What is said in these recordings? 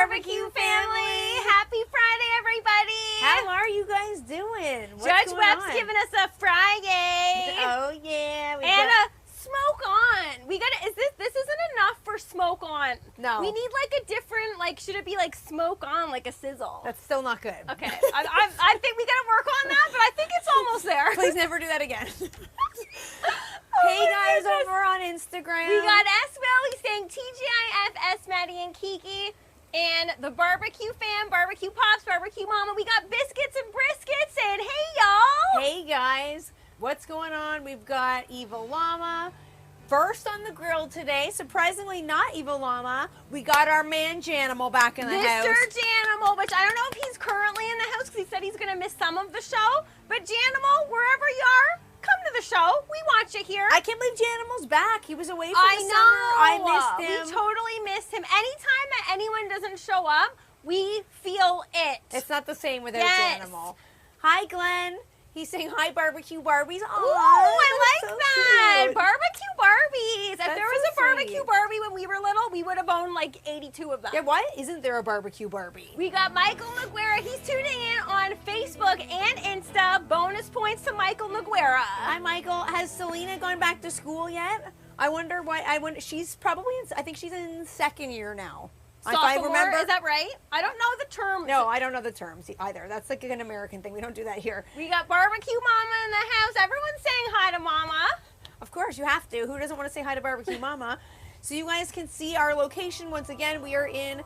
barbecue family. Happy Friday, everybody. How are you guys doing? Judge Webb's giving us a Friday. Oh yeah. And a smoke on. We got to, this isn't enough for smoke on. No. We need like a different, like, should it be like smoke on, like a sizzle? That's still not good. Okay. I think we got to work on that, but I think it's almost there. Please never do that again. Hey guys, over on Instagram. We got S. Will, he's saying TGIF, S. Maddie and Kiki. And the barbecue fam, barbecue pops, barbecue mama. We got biscuits and briskets saying, hey y'all. Hey guys, what's going on? We've got Evil Llama. First on the grill today, surprisingly not Evil Llama. We got our man Janimal back in the house. Mr. Janimal, which I don't know if he's currently in the house because he said he's going to miss some of the show. But Janimal, wherever you are, come to the show. We watch it here. I can't believe Janimal's back. He was away for the summer. I missed him. We totally missed him. Anytime that anyone doesn't show up, we feel it. It's not the same without Yes. Janimal. Hi, Glenn. He's saying hi, barbecue Barbies. Ooh, I like so that. cute. Barbecue Barbies. If That's there was so a barbecue sweet. Barbie when we were little, we would have owned like 82 of them. Yeah, why isn't there a barbecue Barbie? We got Michael Noguera. He's tuning in on Facebook and Insta. Bonus points to Michael Noguera. Hi, Michael. Has Selena gone back to school yet? I wonder why. She's probably in, I think she's in second year now. If I Sophomore, remember. is that right? I don't know the term. No, I don't know the terms either. That's like an American thing. We don't do that here. We got barbecue mama in the house. Everyone's saying hi to mama. Of course, you have to. Who doesn't want to say hi to Barbecue Mama? So you guys can see our location. Once again, we are in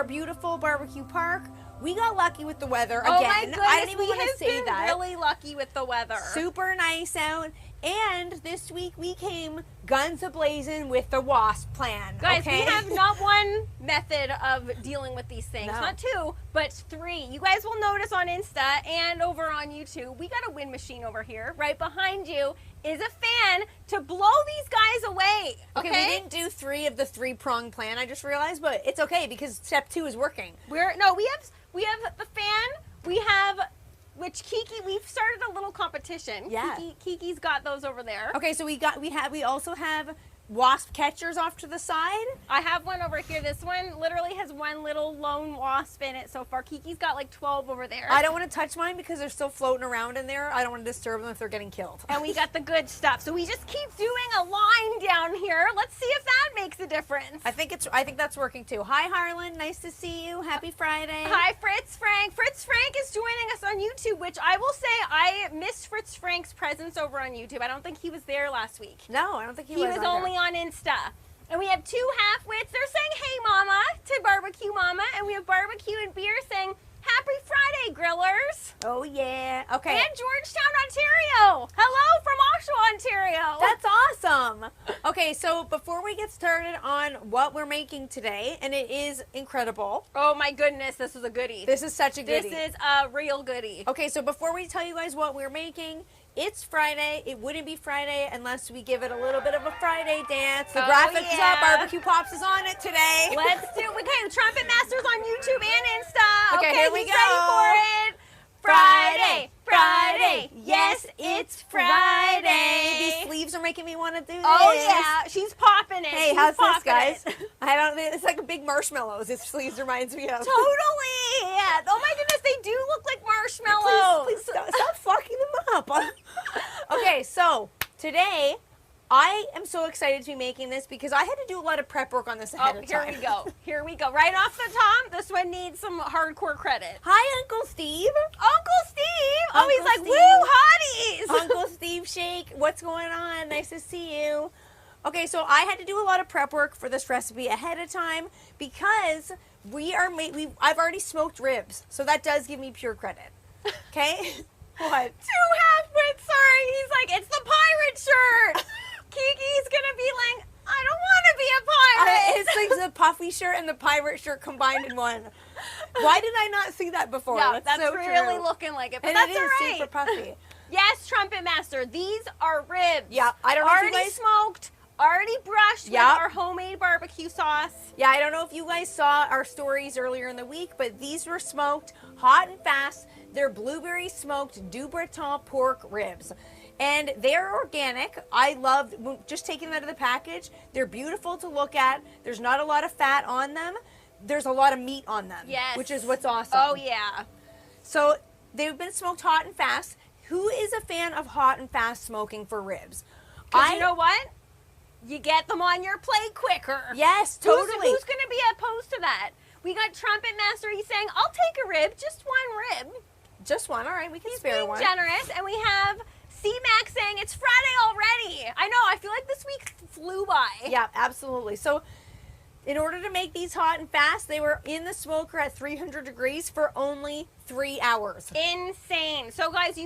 beautiful Barbecue Park. We got lucky with the weather again. Oh my goodness, I didn't even we want to have say been that. really lucky with the weather. Super nice out. And this week we came guns a-blazing with the WASP plan. Guys, okay? we have not one method of dealing with these things. No. Not two, but three. You guys will notice on Insta and over on YouTube, we got a wind machine over here. Right behind you is a fan to blow these guys away. Okay, we didn't do 3 of the 3-prong plan, I just realized, but it's okay because step 2 is working. We have the fan. We have, which Kiki, we've started a little competition. Yeah. Kiki's got those over there. Okay, so we also have wasp catchers off to the side. I have one over here. This one literally has one little lone wasp in it so far. Kiki's got like 12 over there. I don't want to touch mine because they're still floating around in there. I don't want to disturb them if they're getting killed. And we got the good stuff. So we just keep doing a line down here. Let's see if that makes a difference. I think that's working too. Hi Harlan, nice to see you. Happy Friday. Hi Fritz Frank. Fritz Frank is joining us on YouTube, which I will say I missed Fritz Frank's presence over on YouTube. I don't think he was there last week. No, I don't think he He was was either. only on Insta. And we have 2 half-wits. They're saying, hey, mama, to Barbecue Mama. And we have Barbecue and Beer saying, happy Friday, grillers. Oh yeah. Okay. And Georgetown, Ontario. Hello from Oshawa, Ontario. That's awesome. Okay, so before we get started on what we're making today, and it is incredible. Oh, my goodness. This is a goodie. This is such a goodie. This is a real goodie. Okay, so before we tell you guys what we're making, it's Friday. It wouldn't be Friday unless we give it a little bit of a Friday dance. The graphics yeah. up. Barbecue Pops is on it today. Let's do it. Okay, Trumpet Masters on YouTube and Insta. Okay, here we he's go. ready for it. Friday, Friday. Yes, it's Friday. These sleeves are making me want to do this. Oh yeah, she's popping it. Hey, She's how's this, popping guys? it. I don't. It's like a big marshmallows. This sleeves reminds me of. Totally. Yeah. Oh my goodness, they do look like marshmallows. Please stop fucking them up. Okay, so today I am so excited to be making this because I had to do a lot of prep work on this ahead of Here time. we go. Here we go. Right off the top, this one needs some hardcore credit. Hi, Uncle Steve. Uncle Steve. Uncle He's like, Steve. woo, hotties. Uncle Steve Shake, what's going on? Nice to see you. Okay, so I had to do a lot of prep work for this recipe ahead of time because I've already smoked ribs, so that does give me pure credit. Okay? What? 2 half-wits. Sorry. He's like, it's the pirate shirt. Kiki's gonna be like, I don't want to be a pirate. It's like the puffy shirt and the pirate shirt combined in one. Why did I not see that before? Yeah, that's so really true. looking like it, but And that's it is all right. super puffy. Yes, Trumpet Master, these are ribs. Yeah, I don't know if you already guys smoked, already brushed with Yep. our homemade barbecue sauce. Yeah, I don't know if you guys saw our stories earlier in the week, but these were smoked hot and fast. They're blueberry smoked DuBreton pork ribs. And they're organic. I love just taking them out of the package. They're beautiful to look at. There's not a lot of fat on them. there's a lot of meat on them. Yes. Which is what's awesome. Oh, yeah. So they've been smoked hot and fast. Who is a fan of hot and fast smoking for ribs? Because you know what? You get them on your plate quicker. Yes, totally. Who's going to be opposed to that? We got Trumpet Master. He's saying, I'll take a rib, just one rib. Just one. All right, we can He's spare being one. generous. And we have C-Max saying, it's Friday already. I know. I feel like this week flew by. Yeah, absolutely. So in order to make these hot and fast, they were in the smoker at 300 degrees for only 3 hours. Insane. So guys,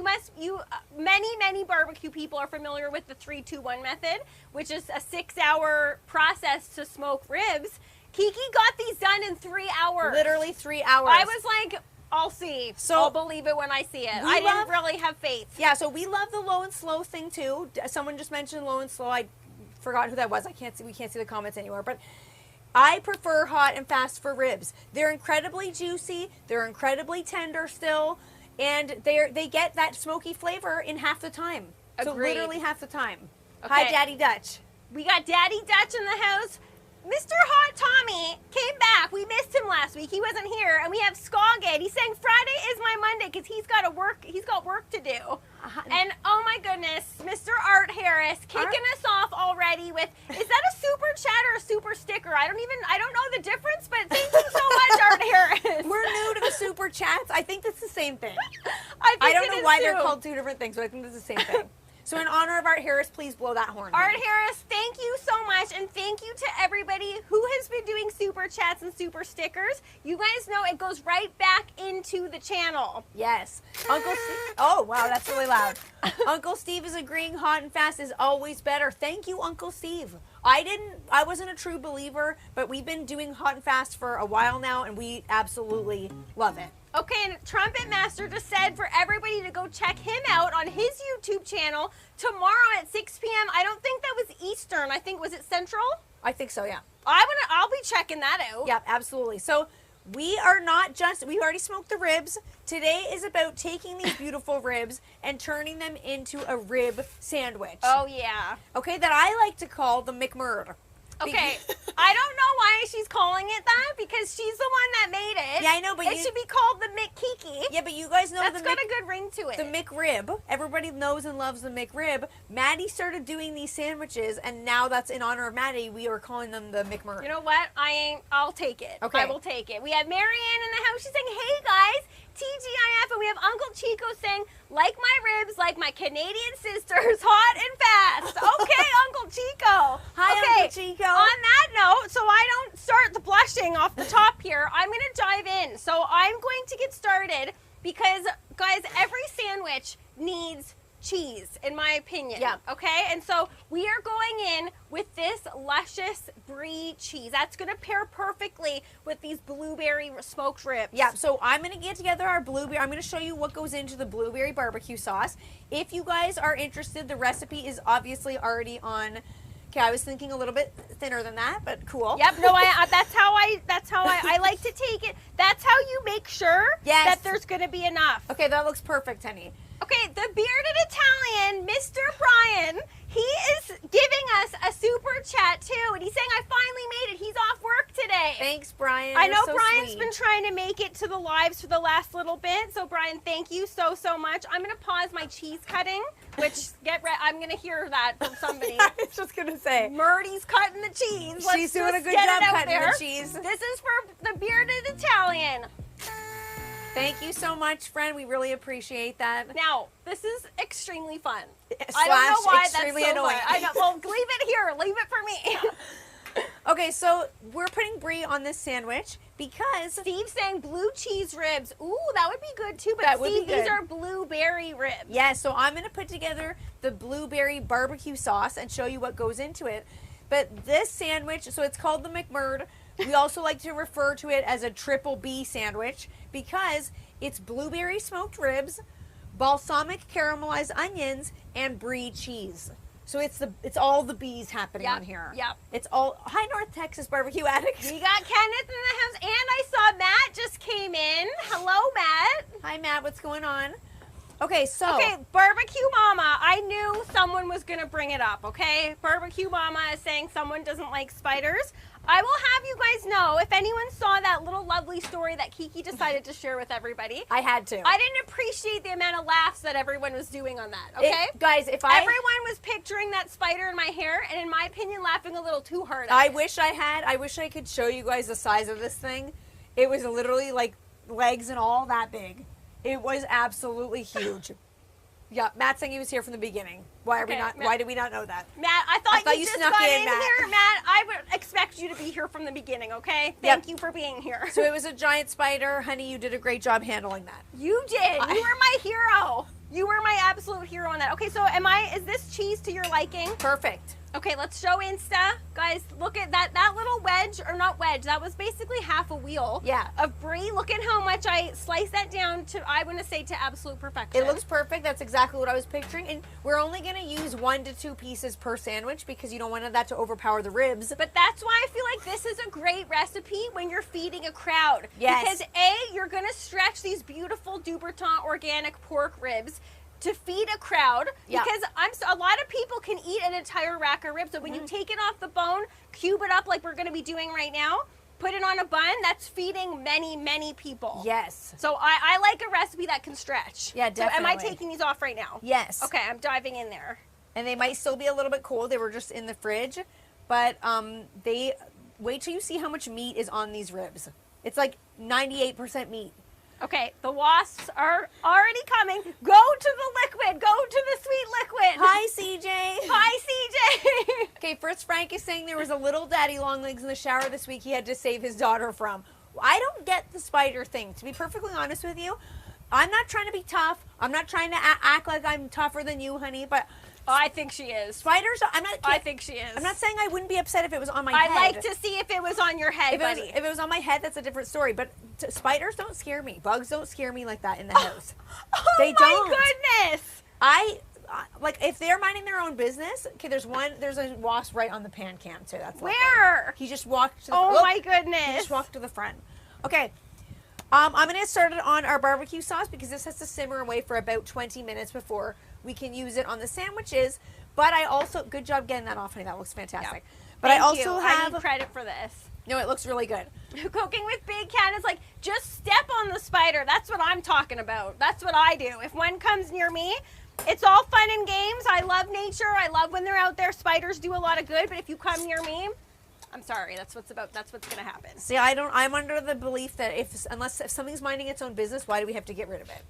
many barbecue people are familiar with the 3-2-1 method, which is a 6-hour process to smoke ribs. Kiki got these done in 3 hours. Literally 3 hours. I was like, I'll see. So I'll believe it when I see it. I didn't really have faith. Yeah, so we love the low and slow thing too. Someone just mentioned low and slow. I forgot who that was. We can't see the comments anywhere, but I prefer hot and fast for ribs. They're incredibly juicy. They're incredibly tender still, and they get that smoky flavor in half the time. So Agreed. literally half the time. Okay. Hi, Daddy Dutch. We got Daddy Dutch in the house. Mr. Hot Tommy came back. We missed him last week. He wasn't here. And we have Scogged. He's saying Friday is my Monday because he's got work to do. And oh my goodness, Mr. Art Harris kicking us off already with, is that a super chat or a super sticker? I don't know the difference, but thank you so much, Art Harris. We're new to the super chats. I think that's the same thing. I don't know why they're called two different things, but I think it's the same thing. So in honor of Art Harris, please blow that horn. Art Harris, thank you so much, and thank you to everybody who has been doing super chats and super stickers. You guys know it goes right back into the channel. Yes. Uncle Steve. Oh, wow, that's really loud. Uncle Steve is agreeing hot and fast is always better. Thank you, Uncle Steve. I wasn't a true believer, but we've been doing hot and fast for a while now, and we absolutely love it. Okay, and Trumpet Master just said for everybody to go check him out on his YouTube channel tomorrow at 6 p.m. I don't think that was Eastern. I think, was it Central? I think so, yeah. I'll be checking that out. Yeah, absolutely. So we already smoked the ribs. Today is about taking these beautiful ribs and turning them into a rib sandwich. Oh, yeah. Okay, that I like to call the McMurd. Okay, I don't know why she's calling it that because she's the one that made it. Yeah, I know, but it should be called the McKiki. Yeah, but you guys know that's got a good ring to it. The McRib. Everybody knows and loves the McRib. Maddie started doing these sandwiches, and now that's in honor of Maddie. We are calling them the McMurd. You know what? I'll take it. Okay. I will take it. We have Marianne in the house. She's saying, hey guys, TGIF, and we have Uncle Chico saying, like my ribs, like my Canadian sisters, hot and fast. Okay, Uncle Chico. Hi, Uncle Chico. On that note, so I don't start the blushing off the top here, I'm going to dive in. So I'm going to get started because, guys, every sandwich needs cheese, in my opinion. Yeah. Okay? And so we are going in with this luscious brie cheese. That's going to pair perfectly with these blueberry smoked ribs. Yeah, so I'm going to get together our blueberry. I'm going to show you what goes into the blueberry barbecue sauce. If you guys are interested, the recipe is obviously already on. Okay, I was thinking a little bit thinner than that, but cool. Yep, no, that's how I like to take it. That's how you make sure that there's going to be enough. Okay, that looks perfect, honey. Okay, the bearded Italian, Mr. Brian, he is giving us a super chat too, and he's saying, I finally made it. He's off work today. Thanks, Brian. I know You're so Brian's sweet. been trying to make it to the lives for the last little bit, so Brian, thank you so much. I'm going to pause my cheese cutting, which, I'm going to hear that from somebody. I was just going to say. Murdy's cutting the cheese. She's doing a good job cutting the cheese. This is for the bearded Italian. Thank you so much, friend. We really appreciate that. Now, this is extremely fun. / I don't know why extremely that's so annoying. fun. I know. Well, leave it here. Leave it for me. Okay, so we're putting brie on this sandwich because Steve's saying blue cheese ribs. Ooh, that would be good too. But That would be Steve, these good. are blueberry ribs. yeah, so I'm going to put together the blueberry barbecue sauce and show you what goes into it. But this sandwich, so it's called the McMurd. We also like to refer to it as a triple B sandwich because it's blueberry smoked ribs, balsamic caramelized onions, and brie cheese. So it's all the B's happening on here. Yep. It's all hi North Texas barbecue addict. We got Kenneth in the house, and I saw Matt just came in. Hello, Matt. Hi Matt, what's going on? Okay, so Barbecue Mama. I knew someone was gonna bring it up. Okay, Barbecue Mama is saying someone doesn't like spiders. I will have you guys know, if anyone saw that little lovely story that Kiki decided to share with everybody. I had to. I didn't appreciate the amount of laughs that everyone was doing on that, okay? Guys, Everyone was picturing that spider in my hair, and in my opinion, laughing a little too hard at I it. wish I could show you guys the size of this thing. It was literally like legs and all that big. It was absolutely huge. Yeah, Matt saying he was here from the beginning. Why did we not know that? Matt, I thought you just snuck got in, in Matt. here. Matt, I would expect you to be here from the beginning, okay? Thank you for being here. So it was a giant spider. Honey, you did a great job handling that. You did. You were my hero. You were my absolute hero on that. Okay, so is this cheese to your liking? Perfect. Okay, let's show Insta. Guys, look at that little wedge, or not wedge, that was basically half a wheel of brie. Look at how much I sliced that down to, I want to say, to absolute perfection. It looks perfect. That's exactly what I was picturing. And we're only going to use 1 to 2 pieces per sandwich because you don't want that to overpower the ribs. But that's why I feel like this is a great recipe when you're feeding a crowd. Yes. Because you're going to stretch these beautiful DuBreton organic pork ribs to feed a crowd, because a lot of people can eat an entire rack of ribs. So when you take it off the bone, cube it up like we're going to be doing right now, put it on a bun, that's feeding many, many people. Yes. So I like a recipe that can stretch. Yeah, definitely. So am I taking these off right now? Yes. Okay, I'm diving in there. And they might still be a little bit cold. They were just in the fridge. But wait till you see how much meat is on these ribs. It's like 98% meat. Okay, the wasps are already coming. Go to the liquid. Go to the sweet liquid. Hi, CJ. Hi, CJ. Okay, Fritz Frank is saying there was a little daddy long legs in the shower this week he had to save his daughter from. I don't get the spider thing. To be perfectly honest with you, I'm not trying to be tough. I'm not trying to act like I'm tougher than you, honey, but... Oh, I think she is. Spiders, I think she is. I'm not saying I wouldn't be upset if it was on my head. I'd like to see if it was on your head, buddy. If it was on my head, that's a different story. But spiders don't scare me. Bugs don't scare me like that in the house. They don't. Goodness. Like, if they're minding their own business, okay, there's a wasp right on the pan cam, too. That's where? He just walked to the Oh, my goodness. He just walked to the front. Okay. I'm going to get started on our barbecue sauce because this has to simmer and wait for about 20 minutes before we can use it on the sandwiches. But I also, good job getting that off, honey. That looks fantastic. Yeah. But I also have... I need credit for this. No, it looks really good. Cooking with Big Cat is like, just step on the spider. That's what I'm talking about. That's what I do. If one comes near me, it's all fun and games. I love nature. I love when they're out there. Spiders do a lot of good. But if you come near me, I'm sorry. That's what's going to happen. See, I'm under the belief that if something's minding its own business, why do we have to get rid of it?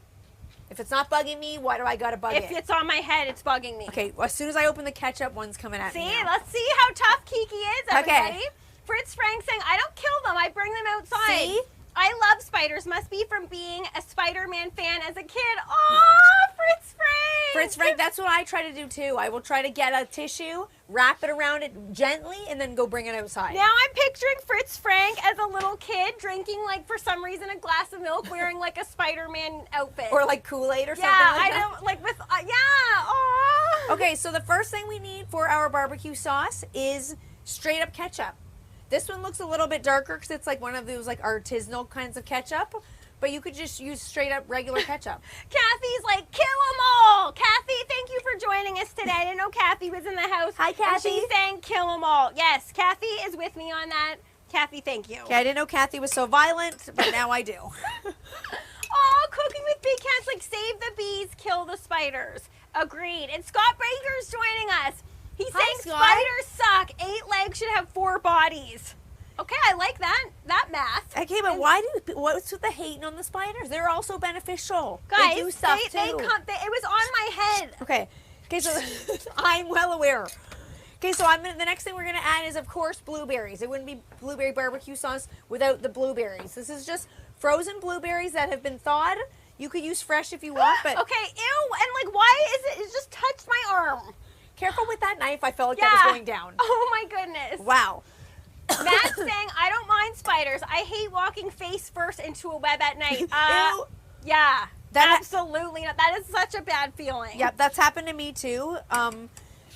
If it's not bugging me, why do I gotta bug it? If it's on my head, it's bugging me. Okay, well, as soon as I open the ketchup, one's coming at me. See, let's see how tough Kiki is, everybody. Okay. Fritz Frank saying, I don't kill them, I bring them outside. See? I love spiders. Must be from being a Spider-Man fan as a kid. Oh, Fritz Frank! Fritz Frank, that's what I try to do too. I will try to get a tissue, wrap it around it gently, and then go bring it outside. Now I'm picturing Fritz Frank as a little kid drinking, like, for some reason, a glass of milk, wearing, like, a Spider-Man outfit. Or, like, Kool-Aid or something I like that. don't, like, with, oh. Okay, so the first thing we need for our barbecue sauce is straight up ketchup. This one looks a little bit darker because it's like one of those like artisanal kinds of ketchup, but you could just use straight up regular ketchup. Kathy's like, kill them all. Kathy, thank you for joining us today. I didn't know Kathy was in the house. Hi, Kathy. And she's saying kill them all. Yes, Kathy is with me on that. Kathy, thank you. Okay, I didn't know Kathy was so violent, but now I do. Oh, Cooking with Big Cats, like, save the bees, kill the spiders. Agreed. And Scott Baker's joining us. He's saying Scott. spiders suck. 8 legs should have 4 bodies. Okay, I like that math. Okay, but what's with the hating on the spiders? They're also beneficial. Guys, they do stuff too. it was on my head. Okay, so I'm well aware. Okay, so the next thing we're gonna add is, of course, blueberries. It wouldn't be blueberry barbecue sauce without the blueberries. This is just frozen blueberries that have been thawed. You could use fresh if you want, but okay, ew, and like, why is it just touched my arm? Careful with that knife. I felt like that was going down. Oh my goodness. Wow. Matt's saying, I don't mind spiders. I hate walking face first into a web at night. Ew. Yeah. Absolutely not. That is such a bad feeling. Yep, that's happened to me too. And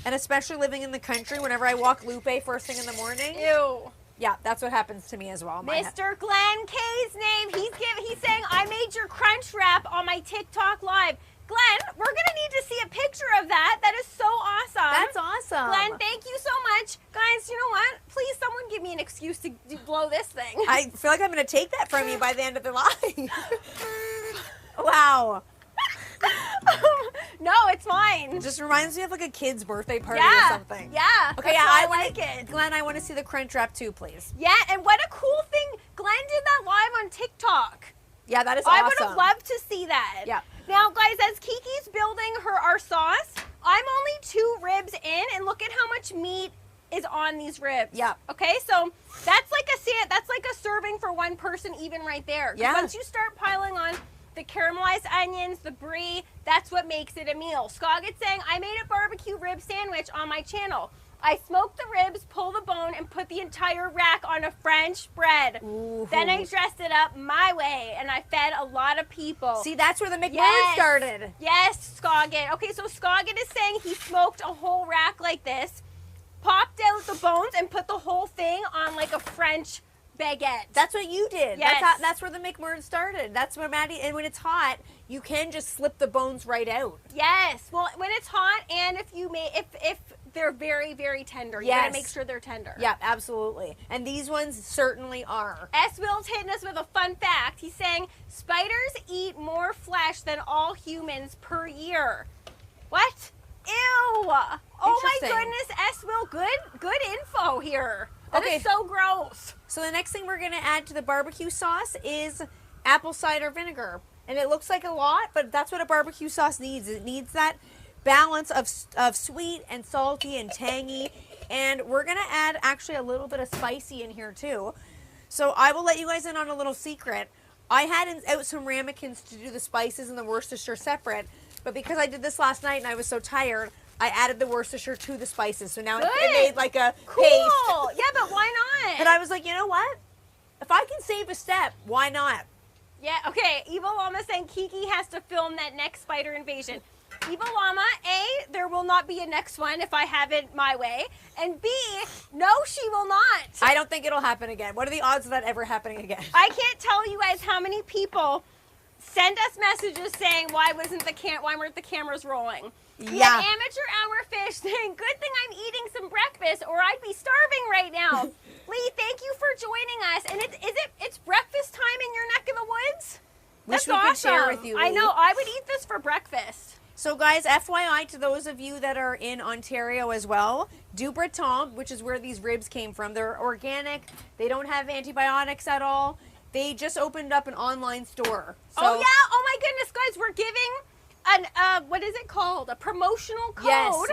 especially living in the country, whenever I walk Lupe first thing in the morning. Ew. Yeah, that's what happens to me as well. Mr. Glenn K's name. He's saying, I made your crunch wrap on my TikTok live. Glenn, we're gonna need to see a picture of that. That is so awesome. That's awesome. Glenn, thank you so much. Guys, you know what? Please, someone give me an excuse to blow this thing. I feel like I'm going to take that from you by the end of the line. Wow. No, it's mine. It just reminds me of like a kid's birthday party Yeah. or something. Yeah. Okay, that's I why I like it. Glenn, I want to see the crunch wrap too, please. Yeah, and what a cool thing. Glenn did that live on TikTok. Yeah, that is awesome. I would have loved to see that. Yeah. Now, guys, as Kiki's building our sauce, I'm only 2 ribs in, and look at how much meat is on these ribs. Yeah. Okay, so that's like a serving for one person, even right there. 'Cause Yeah. Once you start piling on the caramelized onions, the brie, that's what makes it a meal. Scoggett saying, I made a barbecue rib sandwich on my channel. I smoked the ribs, pull the bone, and put the entire rack on a French bread. Ooh. Then I dressed it up my way, and I fed a lot of people. See, that's where the McMurray started. Yes, Scoggett. Okay, so Scoggett is saying he smoked a whole rack like this, popped out the bones, and put the whole thing on like a French baguette. That's what you did. Yes. That's where the McMurray started. That's where Maddie, and when it's hot, you can just slip the bones right out. Yes. Well, when it's hot, and if they're very, very tender, you gotta make sure they're tender. Yeah, absolutely. And these ones certainly are. S. Will's hitting us with a fun fact. He's saying spiders eat more flesh than all humans per year. What? Ew. Oh my Interesting. goodness, S. Will, good info here. That Okay. is so gross. So the next thing we're going to add to the barbecue sauce is apple cider vinegar. And it looks like a lot, but that's what a barbecue sauce needs. It needs that balance of sweet and salty and tangy. And we're going to add actually a little bit of spicy in here too. So I will let you guys in on a little secret. I had out some ramekins to do the spices and the Worcestershire separate. But because I did this last night and I was so tired, I added the Worcestershire to the spices. So now it made like a Cool. paste. Yeah, but why not? And I was like, you know what? If I can save a step, why not? Yeah, okay. Evil Llama saying Kiki has to film that next spider invasion. Evil Llama, A, there will not be a next one if I have it my way. And B, no, she will not. I don't think it'll happen again. What are the odds of that ever happening again? I can't tell you guys how many people send us messages saying why weren't the cameras rolling? We Yeah. have Amateur Hour Fish saying, good thing I'm eating some breakfast or I'd be starving right now. Lee, thank you for joining us. And it's breakfast time in your neck of the woods? Wish That's we could awesome. share with you, I Lee. know. I would eat this for breakfast. So guys, FYI to those of you that are in Ontario as well, DuBreton, which is where these ribs came from, they're organic. They don't have antibiotics at all. They just opened up an online store. So, Oh, yeah. Oh, my goodness, guys. We're giving what is it called? A promotional code Yes.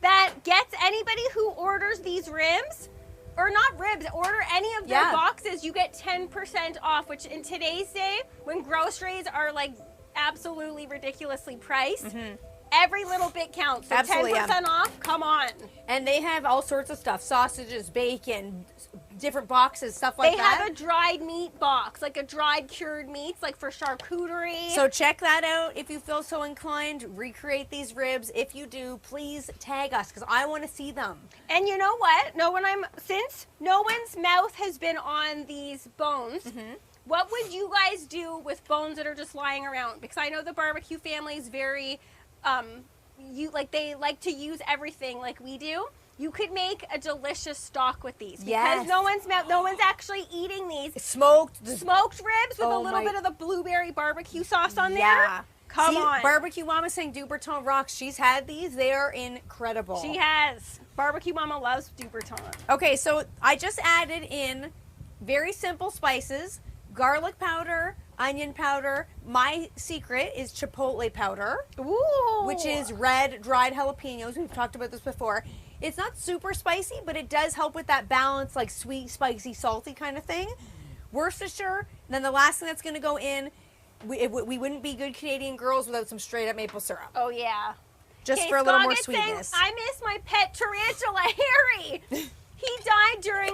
that gets anybody who orders these ribs, or not ribs, order any of their Yeah. boxes, you get 10% off, which in today's day, when groceries are like absolutely ridiculously priced, every little bit counts. So Absolutely, 10% off, come on. And they have all sorts of stuff, sausages, bacon, different boxes, stuff like They that. have a dried meat box, like a dried cured meats, like for charcuterie. So check that out if you feel so inclined. Recreate these ribs. If you do, please tag us because I want to see them. And you know what? Since no one's mouth has been on these bones, what would you guys do with bones that are just lying around? Because I know the barbecue family is very, they like to use everything like we do. You could make a delicious stock with these because Yes. no one's actually eating these Smoked ribs with a Oh little my- bit of the blueberry barbecue sauce on Yeah. there. Come See, on. Barbecue Mama saying DuBreton rocks. She's had these. They are incredible. She has. Barbecue Mama loves DuBreton. Okay, so I just added in very simple spices, garlic powder, onion powder. My secret is chipotle powder, Ooh. which is red dried jalapenos. We've talked about this before. It's not super spicy, but it does help with that balance, like sweet, spicy, salty kind of thing. Worcestershire. And then the last thing that's going to go in, we wouldn't be good Canadian girls without some straight up maple syrup. Oh, yeah. Just Okay, for a little more Scoggett saying, sweetness. I miss my pet tarantula, Harry. He died during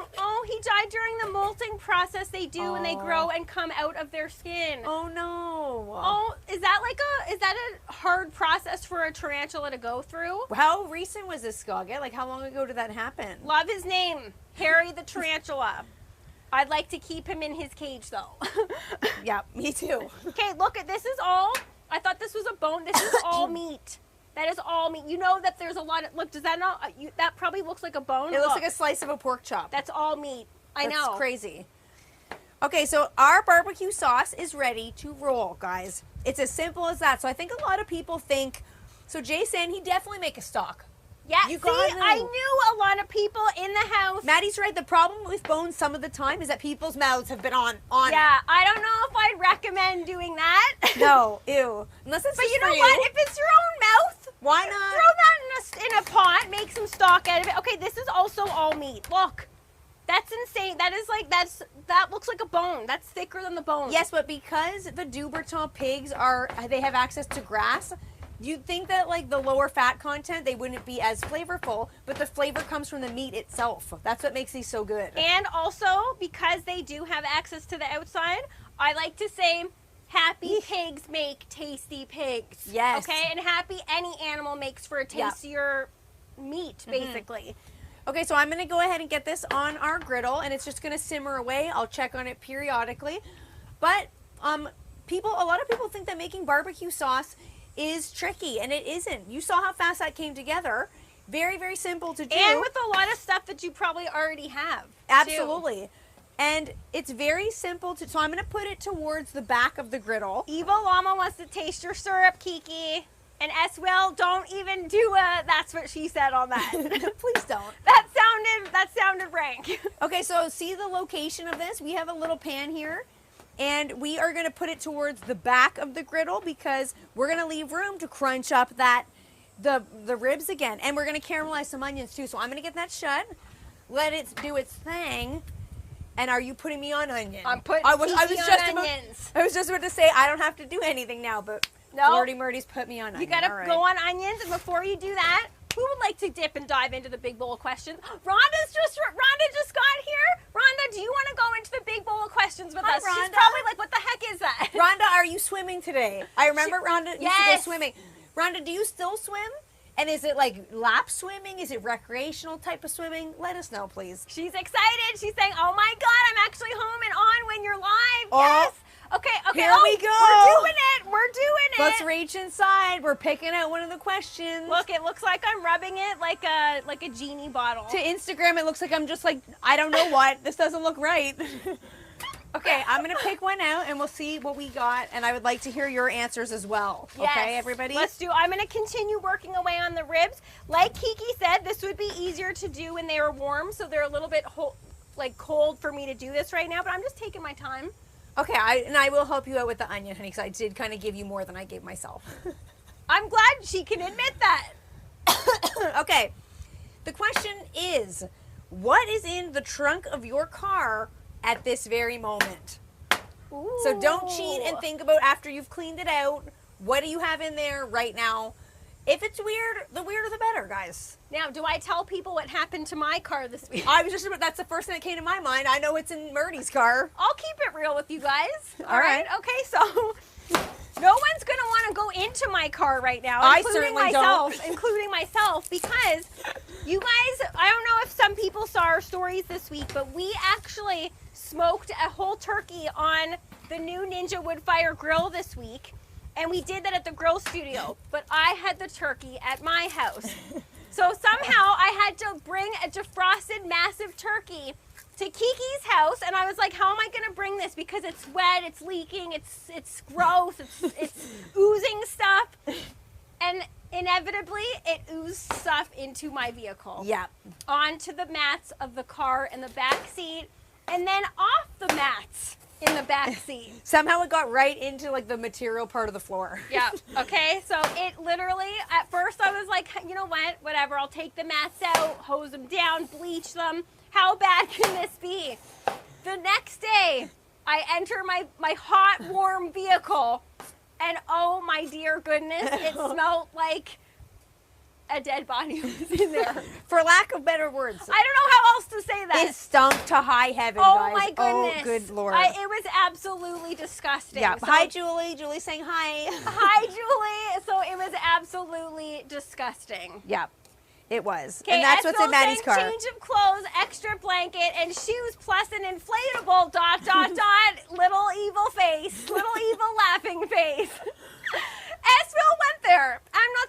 the molting process they do when they grow and come out of their skin. Oh no. Oh, is that a hard process for a tarantula to go through? How recent was this, Scoggett? Like how long ago did that happen? Love his name, Harry the tarantula. I'd like to keep him in his cage though. Yeah, me too. Okay, look at this is all I thought this was a bone. This is all meat. That is all meat. You know that there's a lot of, look, does that not, that probably looks like a bone. It looks like a slice of a pork chop. That's all meat. I know. That's crazy. Okay, so our barbecue sauce is ready to roll, guys. It's as simple as that. So I think a lot of people think, so Jason, he definitely make a stock. Yeah, You see, gotta know. I knew a lot of people in the house. Maddie's right. The problem with bones some of the time is that people's mouths have been on Yeah, I don't know if I'd recommend doing that. it. No, ew. Unless it's But just you know for what? If it's your own mouth, why not? throw that in a pot, make some stock out of it. Okay, this is also all meat. Look, that's insane. That is like, that looks like a bone. That's thicker than the bone. Yes, but because the DuBreton pigs they have access to grass, you'd think that like the lower fat content, they wouldn't be as flavorful, but the flavor comes from the meat itself. That's what makes these so good. And also, because they do have access to the outside, I like to say, happy pigs make tasty pigs. Yes. Okay, and happy any animal makes for a tastier meat, basically. Okay, so I'm going to go ahead and get this on our griddle, and it's just going to simmer away. I'll check on it periodically. But a lot of people think that making barbecue sauce is tricky, and it isn't. You saw how fast that came together. Very, very simple to do. And with a lot of stuff that you probably already have. Absolutely. And it's very simple to, so I'm going to put it towards the back of the griddle. Evil Llama wants to taste your syrup, Kiki. And S-Will, don't even do a that's what she said on that. Please don't. That sounded rank. Okay, so see the location of this? We have a little pan here, and we are going to put it towards the back of the griddle because we're going to leave room to crunch up the ribs again. And we're going to caramelize some onions too. So I'm going to get that shut, let it do its thing. And are you putting me on onion? I'm putting I was onions. I was just about to say I don't have to do anything now, but No. Lordy Murdy's put me on onion. You gotta All right. go on onions, and before you do that, who would like to dip and dive into the big bowl of questions? Rhonda just got here. Rhonda, do you want to go into the big bowl of questions with Hi, us? She's Rhonda. probably like, what the heck is that? Rhonda, are you swimming today? I remember Rhonda used to go Yes. swimming. Rhonda, do you still swim? And is it like lap swimming? Is it recreational type of swimming? Let us know, please. She's excited. She's saying, "Oh my God, I'm actually home and on when you're live." Oh, yes. Okay. here we go. We're doing it. Let's reach inside. We're picking out one of the questions. Look, it looks like I'm rubbing it like a genie bottle. To Instagram, it looks like I'm just like, I don't know what. This doesn't look right. Okay, I'm going to pick one out and we'll see what we got. And I would like to hear your answers as well. Yes. Okay, everybody? I'm going to continue working away on the ribs. Like Kiki said, this would be easier to do when they are warm, so they're a little bit cold for me to do this right now, but I'm just taking my time. Okay, I will help you out with the onion, honey, because I did kind of give you more than I gave myself. I'm glad she can admit that. Okay, the question is, what is in the trunk of your car at this very moment? Ooh. So don't cheat and think about after you've cleaned it out, what do you have in there right now? If it's weird, the weirder the better, guys. Now, do I tell people what happened to my car this week? That's the first thing that came to my mind. I know it's in Murdy's car. I'll keep it real with you guys. All right. Okay, so no one's going to want to go into my car right now, I including certainly myself, don't. including myself, because you guys, I don't know if some people saw our stories this week, but we actually smoked a whole turkey on the new Ninja Wood Fire Grill this week. And we did that at the grill studio, but I had the turkey at my house. So somehow I had to bring a defrosted massive turkey to Kiki's house, and I was like, how am I going to bring this? Because it's wet, it's leaking, it's gross, it's oozing stuff. And inevitably, it oozed stuff into my vehicle. Yeah. Onto the mats of the car in the back seat, and then off the mats in the back seat. Somehow it got right into like the material part of the floor. Yeah. Okay. So it literally, at first I was like, you know what? Whatever. I'll take the mats out, hose them down, bleach them. How bad can this be? The next day, I enter my hot, warm vehicle, and oh my dear goodness, it smelled like a dead body was in there. For lack of better words. I don't know how else to say that. It stunk to high heaven, Oh guys. my goodness. Oh, good Lord. It was absolutely disgusting. Yeah. So- Hi, Julie. Julie's saying hi. Hi, Julie. So it was absolutely disgusting. Yeah, it was. Okay, And that's what's in Maddie's car. Change of clothes, extra blanket, and shoes, plus an inflatable ... little evil face, little evil laughing face.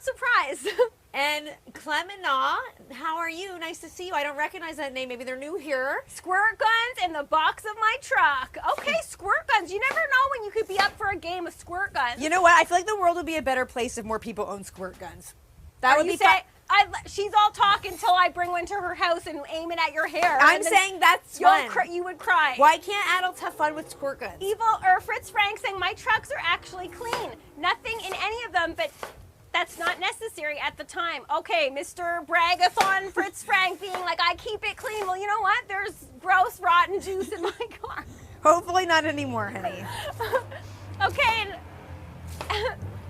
not surprised. And Clemena, how are you? Nice to see you. I don't recognize that name. Maybe they're new here. Squirt guns in the box of my truck. Okay, squirt guns. You never know when you could be up for a game of squirt guns. You know what? I feel like the world would be a better place if more people own squirt guns. That would be fun. She's all talk until I bring one to her house and aim it at your hair. I'm saying that's fun. You would cry. Why can't adults have fun with squirt guns? Fritz Frank saying, my trucks are actually clean. Nothing in any of them, but that's not necessary at the time. Okay, Mr. Bragathon Fritz Frank being like, I keep it clean. Well, you know what? There's gross, rotten juice in my car. Hopefully not anymore, honey. Okay.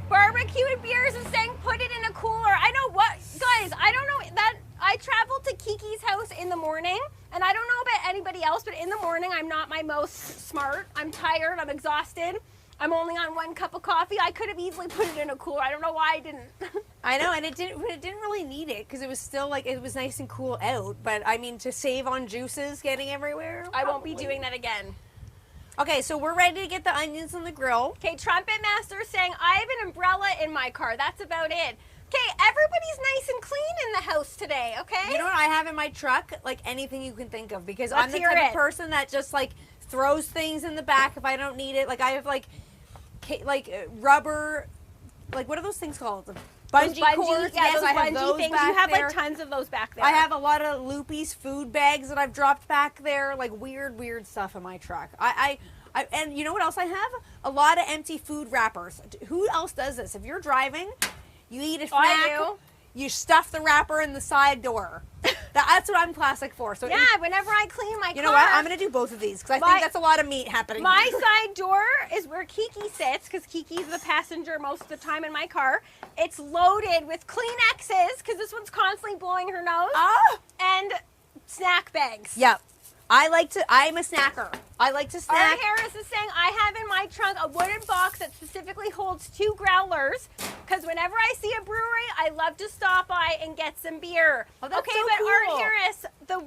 Barbecued Beers is saying put it in a cooler. I know what, guys, I don't know that I traveled to Kiki's house in the morning, and I don't know about anybody else, but in the morning I'm not my most smart. I'm tired, I'm exhausted. I'm only on 1 cup of coffee. I could have easily put it in a cooler. I don't know why I didn't. I know, and it didn't really need it because it was still like it was nice and cool out. But I mean, to save on juices getting everywhere, I won't be doing that again. Okay, so we're ready to get the onions on the grill. Okay, Trumpet Master saying I have an umbrella in my car. That's about it. Okay, everybody's nice and clean in the house today. Okay. You know what I have in my truck? Like anything you can think of, because Let's I'm the hear type it. of person that just like throws things in the back if I don't need it. Like I have like rubber, like what are those things called? Bungee cords. Yeah, Yes, those I have bungee those things. back You have there. like tons of those back there. I have a lot of Loopy's food bags that I've dropped back there, like weird stuff in my truck. And you know what else I have? A lot of empty food wrappers. Who else does this? If you're driving, you eat a snack, I do. you stuff the wrapper in the side door. That's what I'm classic for. So yeah, whenever I clean my car. You know what? I'm going to do both of these because I think that's a lot of meat happening. My side door is where Kiki sits because Kiki's the passenger most of the time in my car. It's loaded with Kleenexes because this one's constantly blowing her nose. Oh. And snack bags. Yep. I'm a snacker. I like to snack. Art Harris is saying, I have in my trunk a wooden box that specifically holds 2 growlers because whenever I see a brewery, I love to stop by and get some beer. Oh, that's okay, so but cool. Art Harris, the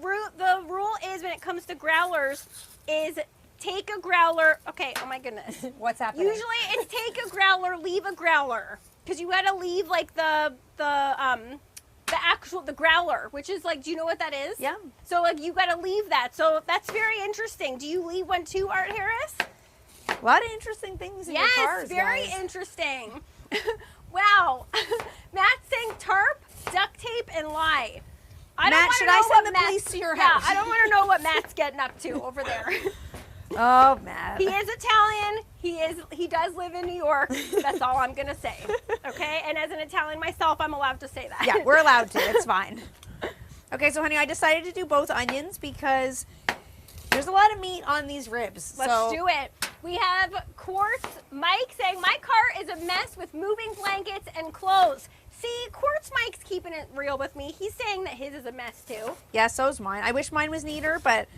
rule is when it comes to growlers is take a growler. Okay, oh my goodness. What's happening? Usually it's take a growler, leave a growler because you got to leave like the growler, which is like, do you know what that is? Yeah. So like you got to leave that. So that's very interesting. Do you leave one too, Art Harris? A lot of interesting things in your cars. Yes, very guys. interesting. Wow. Matt's saying tarp, duct tape, and lie. Matt, should I send the police to your house? Yeah, I don't want to know what Matt's getting up to over there. Oh, Matt. He is Italian. He does live in New York. That's all I'm gonna say. Okay? And as an Italian myself, I'm allowed to say that. Yeah, we're allowed to. It's fine. Okay, so honey, I decided to do both onions because there's a lot of meat on these ribs. Let's do it. We have Quartz Mike saying, my car is a mess with moving blankets and clothes. See, Quartz Mike's keeping it real with me. He's saying that his is a mess too. Yeah, so's mine. I wish mine was neater, but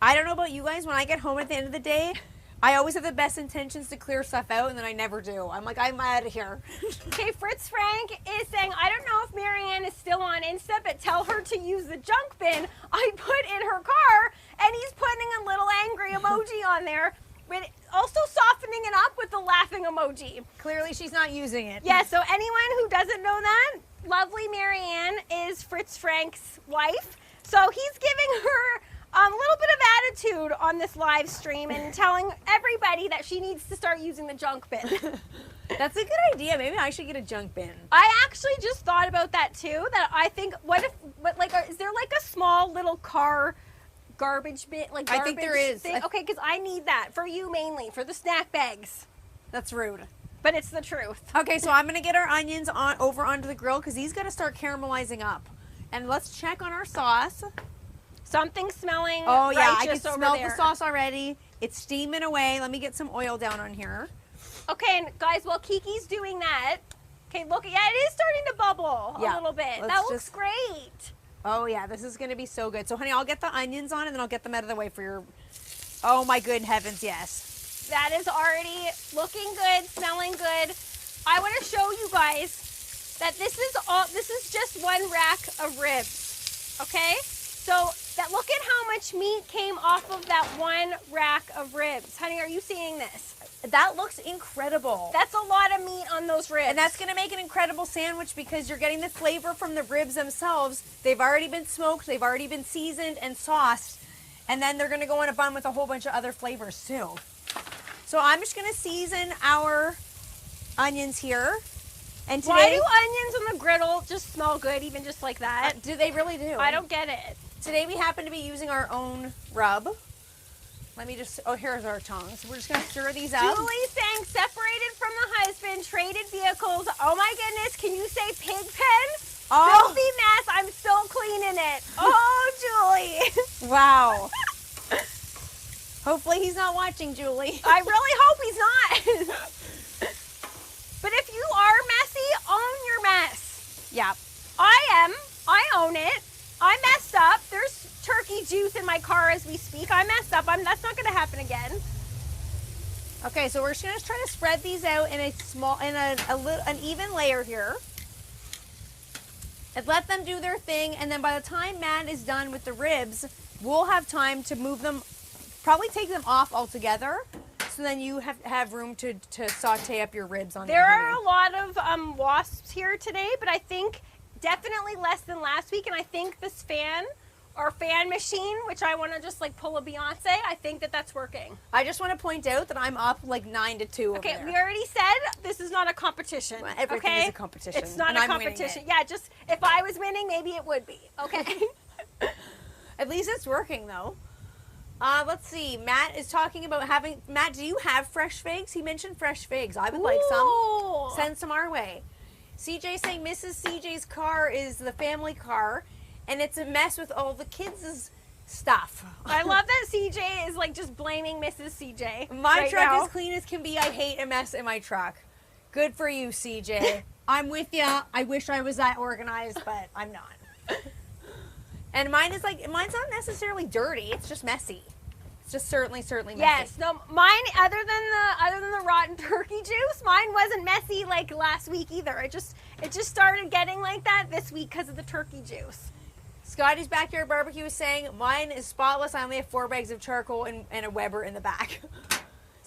I don't know about you guys. When I get home at the end of the day, I always have the best intentions to clear stuff out, and then I never do. I'm like, I'm out of here. Okay, Fritz Frank is saying, I don't know if Marianne is still on Insta, but tell her to use the junk bin I put in her car, and he's putting a little angry emoji on there, but also softening it up with the laughing emoji. Clearly, she's not using it. Yeah, so anyone who doesn't know that, lovely Marianne is Fritz Frank's wife, so he's giving her a little bit of attitude on this live stream and telling everybody that she needs to start using the junk bin. That's a good idea. Maybe I should get a junk bin. I actually just thought about that too, that I think, is there like a small little car garbage bin? Like garbage I think there is. thing? Okay, because I need that for you mainly, for the snack bags. That's rude. But it's the truth. Okay, so I'm going to get our onions over onto the grill because these got to start caramelizing up. And let's check on our sauce. Something smelling Oh yeah, I can righteous over smell there. the sauce already. It's steaming away. Let me get some oil down on here. Okay, and guys, while Kiki's doing that, okay, look, yeah, it is starting to bubble a little bit. Let's That looks great. Oh yeah, this is going to be so good. So honey, I'll get the onions on and then I'll get them out of the way for your, oh my good heavens, yes. That is already looking good, smelling good. I want to show you guys that this is just one rack of ribs, okay? So look at how much meat came off of that one rack of ribs. Honey, are you seeing this? that looks incredible. That's a lot of meat on those ribs. And that's going to make an incredible sandwich because you're getting the flavor from the ribs themselves. They've already been smoked, they've already been seasoned and sauced, and then they're going to go in a bun with a whole bunch of other flavors too. So I'm just going to season our onions here. And today, why do onions on the griddle just smell good, even just like that? do they really do? I don't get it. Today we happen to be using our own rub. Let me just, oh, here's our tongs. We're just going to stir these up. Julie saying separated from the husband, traded vehicles. Oh my goodness, can you say pig pen? Oh. Filthy mess, I'm still cleaning it. Oh, Julie. Wow. Hopefully he's not watching, Julie. I really hope he's not. But if you are messy, own your mess. Yeah. I own it. I messed up. There's turkey juice in my car as we speak. I messed up. That's not going to happen again. Okay, so we're just going to try to spread these out in an even layer here. And let them do their thing. And then by the time Matt is done with the ribs, we'll have time to move them, probably take them off altogether. So then you have room to saute up your ribs on there. There are a lot of wasps here today, but I think definitely less than last week. And I think this fan machine, which I want to just like pull a Beyonce, I think that's working. I just want to point out that I'm up like 9 to 2. Okay, we already said this is not a competition. Well, everything is a competition. It's not a competition. Yeah, just if I was winning, maybe it would be. Okay. At least it's working though. Let's see. Matt is talking about having. Matt, do you have fresh figs? He mentioned fresh figs. I would like some. Send some our way. CJ saying Mrs. CJ's car is the family car, and it's a mess with all the kids' stuff. I love that CJ is like just blaming Mrs. CJ. My truck is clean as can be. I hate a mess in my truck. Good for you, CJ. I'm with ya. I wish I was that organized, but I'm not. And mine's not necessarily dirty. It's just messy. It's just certainly messy. Yes. No, mine other than the rotten turkey juice, mine wasn't messy like last week either. It just started getting like that this week because of the turkey juice. Scotty's Backyard Barbecue is saying mine is spotless. I only have 4 bags of charcoal and a Weber in the back.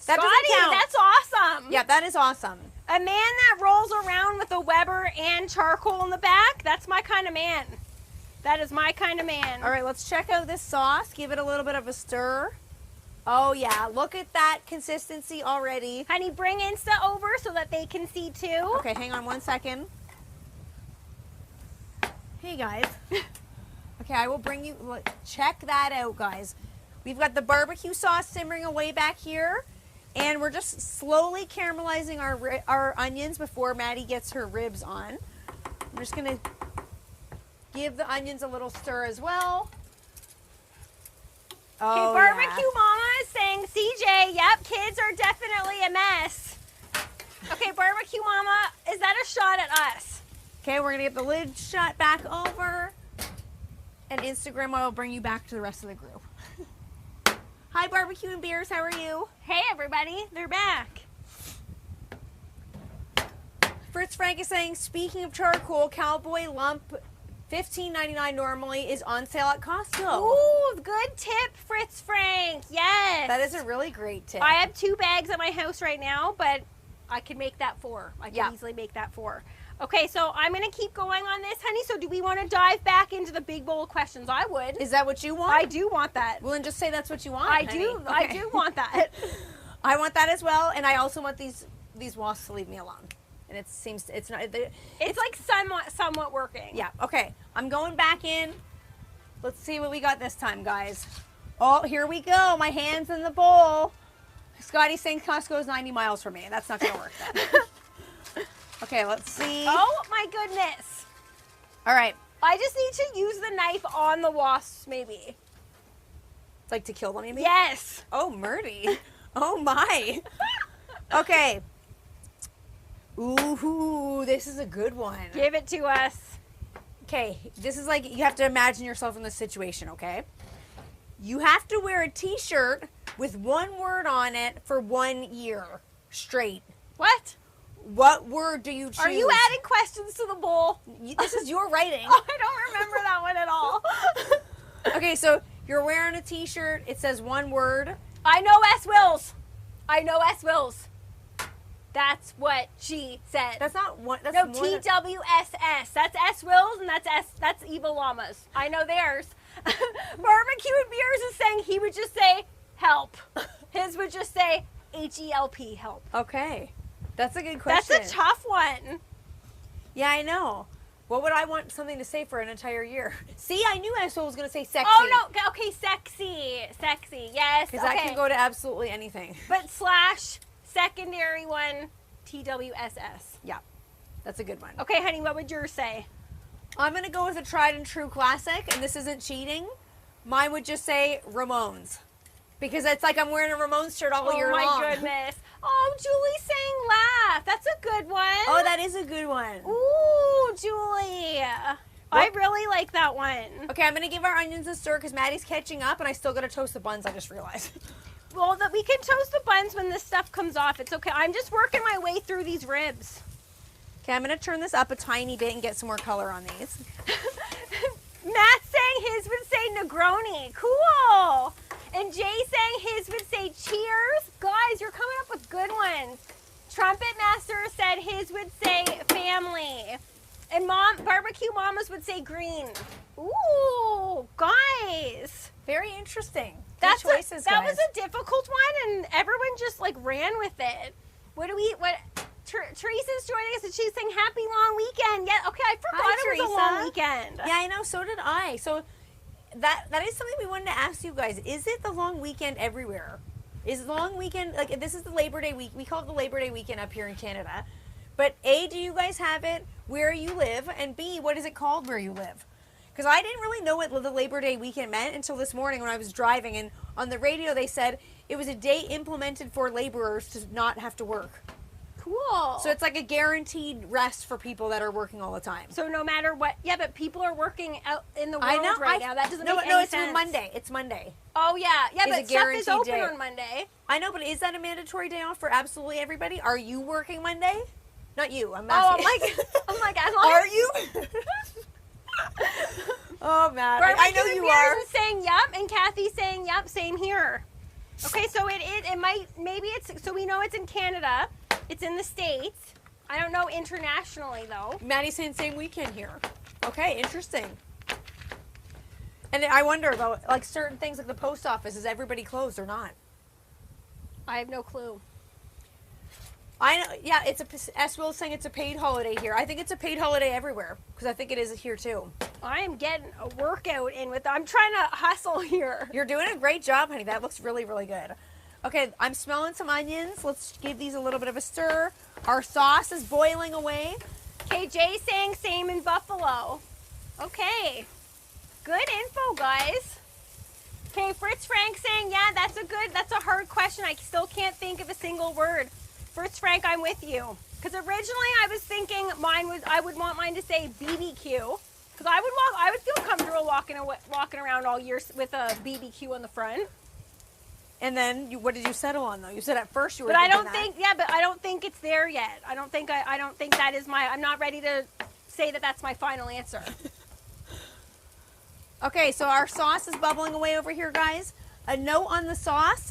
That Scotty, that's awesome. Yeah, that is awesome. A man that rolls around with a Weber and charcoal in the back, that's my kind of man. That is my kind of man. All right, let's check out this sauce. Give it a little bit of a stir. Oh, yeah. Look at that consistency already. Honey, bring Insta over so that they can see too. Okay, hang on 1 second. Hey, guys. Okay, I will bring you... Look, check that out, guys. We've got the barbecue sauce simmering away back here. And we're just slowly caramelizing our onions before Maddie gets her ribs on. I'm just going to give the onions a little stir as well. Okay, Barbecue Mama is saying, CJ, yep, kids are definitely a mess. Okay, Barbecue Mama, is that a shot at us? Okay, we're going to get the lid shut back over. And Instagram will bring you back to the rest of the group. Hi, Barbecue and Beers, how are you? Hey, everybody, they're back. Fritz Frank is saying, speaking of charcoal, Cowboy Lump $15.99 normally is on sale at Costco. Ooh, good tip, Fritz Frank. Yes. That is a really great tip. I have 2 bags at my house right now, but I can make that 4. I can easily make that 4. Okay, so I'm going to keep going on this, honey. So do we want to dive back into the big bowl of questions? I would. Is that what you want? I do want that. Well, then just say that's what you want, I honey. do. Okay. I do want that. I want that as well, and I also want these wasps to leave me alone. And it's not. It's like somewhat working. Yeah. Okay. I'm going back in. Let's see what we got this time, guys. Oh, here we go. My hand's in the bowl. Scotty saying Costco is 90 miles from me. That's not going to work then. Okay, let's see. Oh my goodness. All right. I just need to use the knife on the wasps, maybe. Like to kill them, you mean? Yes. Oh, Murdy. Oh my. Okay. Ooh, this is a good one. Give it to us. Okay, this is like, you have to imagine yourself in this situation, okay? You have to wear a t-shirt with one word on it for 1 year straight. What? What word do you choose? Are you adding questions to the bowl? This is your writing. Oh, I don't remember that one at all. Okay, so you're wearing a t-shirt. It says one word. I know S. Wills. I know S. Wills. That's what she said. That's not one. That's no, more than- TWSS. That's S Wills and that's Evil Llamas. I know theirs. Barbecue and Beers is saying he would just say help. His would just say HELP, help. Okay. That's a good question. That's a tough one. Yeah, I know. What would I want something to say for an entire year? See, I knew I was going to say sexy. Oh, no. Okay, sexy. Sexy. Yes. Because okay. I can go to absolutely anything. But slash secondary one, TWSS. Yeah. That's a good one. Okay, honey, what would yours say? I'm going to go with a tried and true classic, and this isn't cheating. Mine would just say Ramones. Because it's like I'm wearing a Ramones shirt all year long. Oh, my goodness. Oh, Julie's saying laugh. That's a good one. Oh, that is a good one. Ooh, Julie. I really like that one. Okay, I'm going to give our onions a stir because Maddie's catching up, and I still got to toast the buns, I just realized. Well, we can toast the buns when this stuff comes off. It's okay. I'm just working my way through these ribs. Okay, I'm going to turn this up a tiny bit and get some more color on these. Matt's saying his would say Negroni. Cool. And Jay saying his would say cheers. Guys, you're coming up with good ones. Trumpet Master said his would say family. And Barbecue Mamas would say green. Ooh, guys. Very interesting. That choices, that guys. was a difficult one, and everyone just like ran with it. Teresa's joining us, and she's saying happy long weekend. Yeah, okay, I forgot it was a long weekend. Yeah, I know, so did I. So that is something we wanted to ask you guys. Is it the long weekend everywhere? Is long weekend, like this is the Labor Day week. We call it the Labor Day weekend up here in Canada. But A, do you guys have it where you live? And B, what is it called where you live? Because I didn't really know what the Labor Day weekend meant until this morning when I was driving. And on the radio they said it was a day implemented for laborers to not have to work. Cool. So it's like a guaranteed rest for people that are working all the time. So no matter what, yeah, but people are working out in the world right now. That doesn't make any sense. No, it's Monday. It's Monday. Oh yeah, It's but a stuff is open day. on Monday. I know, but is that a mandatory day off for absolutely everybody? Are you working Monday? Not you. I'm Oh, asking. I'm like, Are you? Oh man, I know you are. Is saying yup, and Kathy's saying yup. Same here. Okay, so it might, maybe it's, so we know it's in Canada. It's in the States. I don't know internationally though. Maddie's saying same weekend here. Okay, interesting. And I wonder though, like certain things like the post office, is everybody closed or not? I have no clue. I know, yeah, S. Will saying it's a paid holiday here. I think it's a paid holiday everywhere because I think it is here too. I am getting a workout in with, I'm trying to hustle here. You're doing a great job, honey. That looks really, really good. Okay, I'm smelling some onions. Let's give these a little bit of a stir. Our sauce is boiling away. Okay, Jay saying same in Buffalo. Okay. Good info, guys. Okay, Fritz Frank saying, yeah, that's a hard question. I still can't think of a single word. Fritz Frank, I'm with you. Because originally I was thinking I would want mine to say BBQ. Because I would feel comfortable walking around all year with a BBQ on the front. And then what did you settle on though? You said at first you were. But I don't think it's there yet. I don't think that is I'm not ready to say that that's my final answer. Okay, so our sauce is bubbling away over here, guys. A note on the sauce.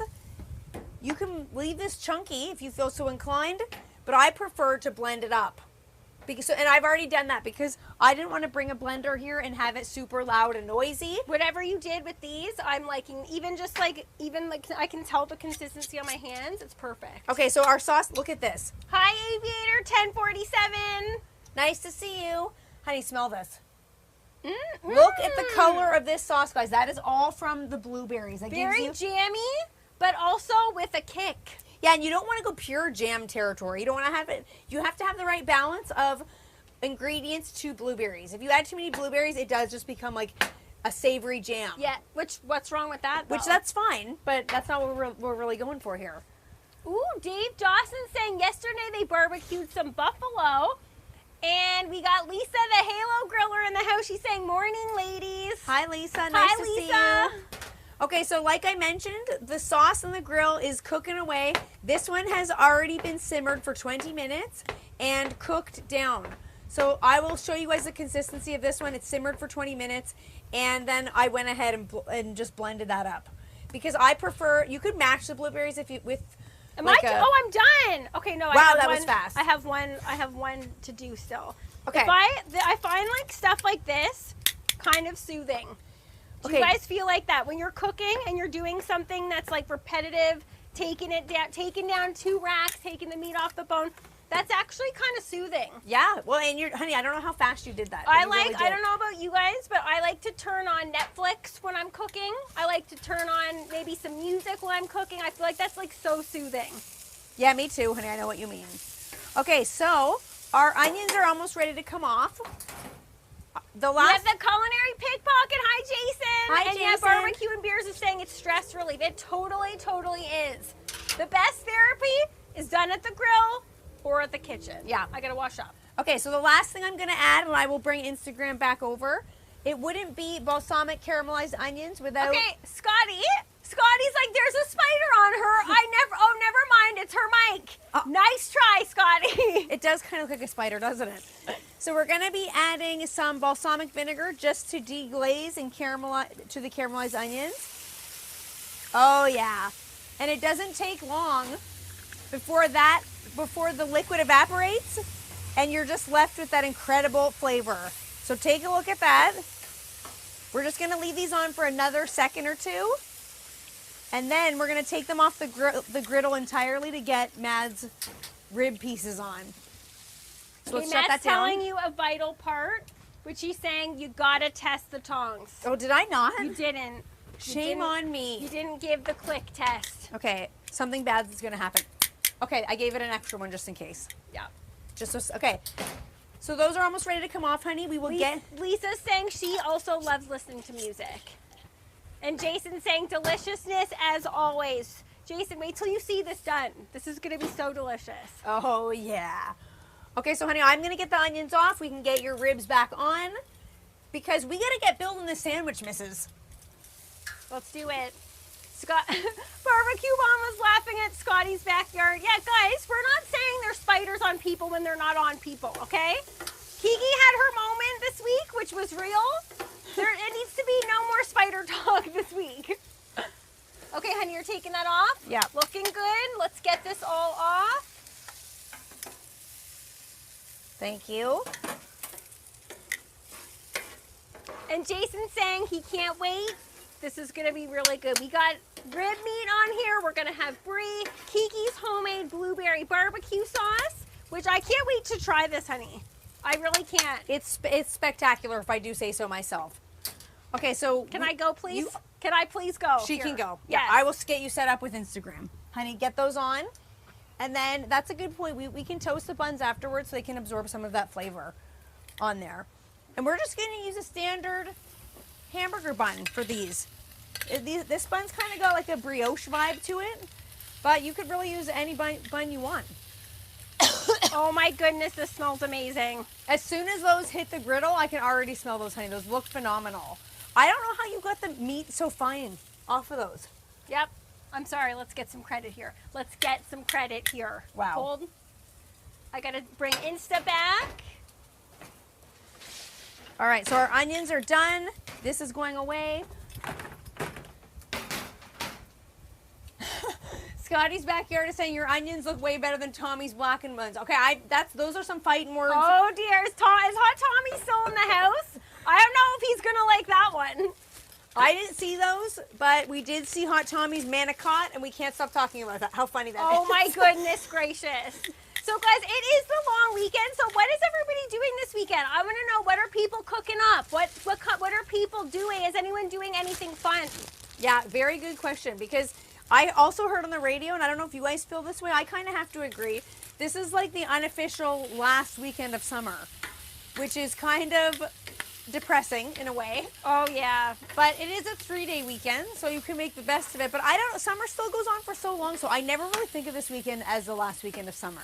You can leave this chunky if you feel so inclined, but I prefer to blend it up. And I've already done that because I didn't want to bring a blender here and have it super loud and noisy. Whatever you did with these, I'm liking. Even I can tell the consistency on my hands. It's perfect. Okay, so our sauce, look at this. Hi, Aviator 1047. Nice to see you. Honey, smell this. Mm-hmm. Look at the color of this sauce, guys. That is all from the blueberries. Very jammy, but also with a kick. Yeah, and you don't want to go pure jam territory. You don't want to have it. You have to have the right balance of ingredients to blueberries. If you add too many blueberries, it does just become like a savory jam. Yeah, what's wrong with that, though? Which that's fine, but that's not what we're really going for here. Ooh, Dave Dawson saying yesterday they barbecued some buffalo. And we got Lisa, the Halo Griller, in the house. She's saying, morning, ladies. Hi, Lisa. Nice to see you. Okay, so like I mentioned, the sauce on the grill is cooking away. This one has already been simmered for 20 minutes and cooked down. So I will show you guys the consistency of this one. It's simmered for 20 minutes, and then I went ahead and just blended that up. Because I prefer, you could match the blueberries if you, with I'm done. Okay, Okay, no. Wow, that was fast. I have one to do still. Okay. I find like stuff like this kind of soothing. Do you guys feel like that when you're cooking and you're doing something that's like repetitive, taking down 2 racks, taking the meat off the bone? That's actually kind of soothing. Yeah. Well, and honey, I don't know how fast you did that. I don't know about you guys, but I like to turn on Netflix when I'm cooking. I like to turn on maybe some music when I'm cooking. I feel like that's like so soothing. Yeah, me too, honey. I know what you mean. Okay, so our onions are almost ready to come off. We have the culinary pickpocket. Hi, Jason. Hi, and yeah, Jason. Barbecue and Beers is saying it's stress relief. It totally is. The best therapy is done at the grill or at the kitchen. Yeah. I gotta wash up. Okay, so the last thing I'm going to add, and I will bring Instagram back over, it wouldn't be balsamic caramelized onions without... Okay, Scotty's like, there's a spider on her. Never mind, it's her mic. Nice try, Scotty. It does kind of look like a spider, doesn't it? So we're going to be adding some balsamic vinegar just to deglaze and caramelize to the caramelized onions. Oh, yeah. And it doesn't take long before the liquid evaporates, and you're just left with that incredible flavor. So take a look at that. We're just going to leave these on for another second or two, and then we're going to take them off the griddle entirely to get Mad's rib pieces on. So let's shut that down. telling you a vital part, which he's saying you gotta test the tongs. Oh, did I not? You didn't. Shame on me. You didn't give the click test. Okay, something bad is going to happen. Okay, I gave it an extra one just in case. Yeah. Okay. So those are almost ready to come off, honey. We will get... Lisa's saying she also loves listening to music. And Jason's saying deliciousness as always. Jason, wait till you see this done. This is going to be so delicious. Oh, yeah. Okay, so honey, I'm going to get the onions off. We can get your ribs back on because we got to get building the sandwich, missus. Let's do it. Barbecue Mama's laughing at Scotty's backyard. Yeah, guys, we're not saying there's spiders on people when they're not on people, okay? Kiki had her moment this week, which was real. It needs to be no more spider talk this week. Okay, honey, you're taking that off? Yeah. Looking good. Let's get this all off. Thank you. And Jason's saying he can't wait. This is going to be really good. We got rib meat on here. We're going to have brie, Kiki's homemade blueberry barbecue sauce, which I can't wait to try this, honey. I really can't. It's spectacular if I do say so myself. Okay, so... Can I go, please? Can I please go? She can go. Yes. Yeah, I will get you set up with Instagram. Honey, get those on. And then that's a good point. We can toast the buns afterwards so they can absorb some of that flavor on there. And we're just going to use a standard hamburger bun for these. This bun's kind of got like a brioche vibe to it, but you could really use any bun you want. Oh my goodness, this smells amazing. As soon as those hit the griddle, I can already smell those, honey. Those look phenomenal. I don't know how you got the meat so fine off of those. Yep. I'm sorry. Let's get some credit here. Let's get some credit here. Wow. Hold. I got to bring Insta back. All right, so our onions are done. This is going away. Scotty's backyard is saying your onions look way better than Tommy's blackened ones. Okay, those are some fighting words. Oh dear, is Hot Tommy still in the house? I don't know if he's gonna like that one. I didn't see those, but we did see Hot Tommy's manicotti, and we can't stop talking about that. How funny that is. Oh my goodness gracious. So guys, it is the long weekend. So what is everybody doing this weekend? I want to know, what are people cooking up? What are people doing? Is anyone doing anything fun? Yeah, very good question, because I also heard on the radio, and I don't know if you guys feel this way, I kind of have to agree. This is like the unofficial last weekend of summer, which is kind of depressing in a way. Oh yeah. But it is a 3-day weekend, so you can make the best of it. But summer still goes on for so long, so I never really think of this weekend as the last weekend of summer.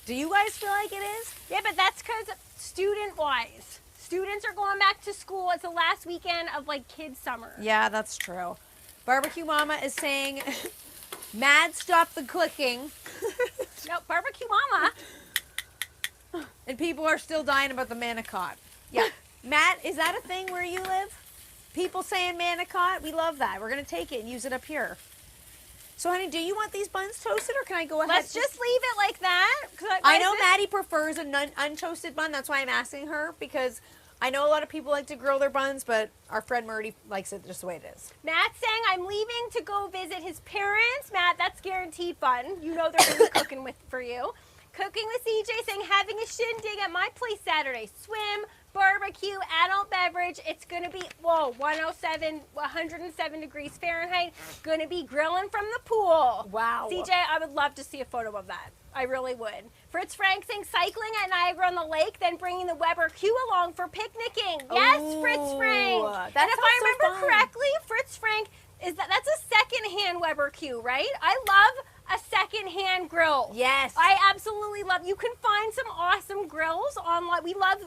Do you guys feel like it is? Yeah, but that's because student-wise. Students are going back to school. It's the last weekend of like kids' summer. Yeah, that's true. Barbecue Mama is saying, Mad, stop the clicking. No, Barbecue Mama. And people are still dying about the manicotti. Yeah. Matt, is that a thing where you live? People saying manicotti? We love that. We're going to take it and use it up here. So, honey, do you want these buns toasted, or can I go ahead? Let's just leave it like that. I know Maddie prefers an untoasted bun. That's why I'm asking her, because I know a lot of people like to grill their buns, but our friend Murdy likes it just the way it is. Matt's saying, I'm leaving to go visit his parents. Matt, that's guaranteed fun. You know they're going to be cooking for you. Cooking with CJ saying, having a shindig at my place Saturday. Swim, barbecue, adult beverage. It's going to be, 107 degrees Fahrenheit. Going to be grilling from the pool. Wow. CJ, I would love to see a photo of that. I really would. Fritz Frank saying cycling at Niagara on the Lake, then bringing the Weber Q along for picnicking. Yes, Fritz Frank. And if I remember correctly, Fritz Frank, that's a second-hand Weber Q, right? I love a second-hand grill. Yes. I absolutely love. You can find some awesome grills online. We love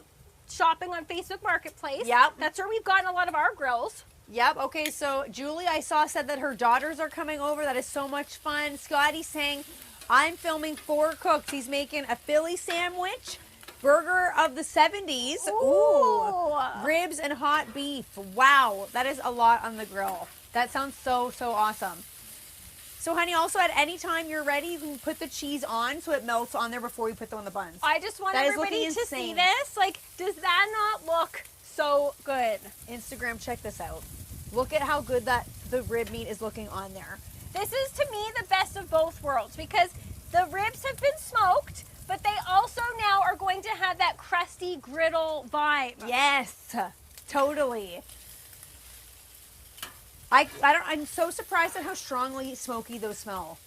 shopping on Facebook Marketplace. Yep. That's where we've gotten a lot of our grills. Yep. Okay, so Julie, I said that her daughters are coming over. That is so much fun. Scotty's saying, I'm filming 4 cooks. He's making a Philly sandwich, burger of the 70s. Ooh. Ribs and hot beef. Wow, that is a lot on the grill. That sounds so awesome. So, honey, also at any time you're ready, you can put the cheese on so it melts on there before you put them on the buns. I just want everybody to see this. Like, does that not look so good? Instagram, check this out. Look at how good the rib meat is looking on there. This is, to me, the best of both worlds because the ribs have been smoked, but they also now are going to have that crusty griddle vibe. Yes, totally. I'm so surprised at how strongly smoky those smell.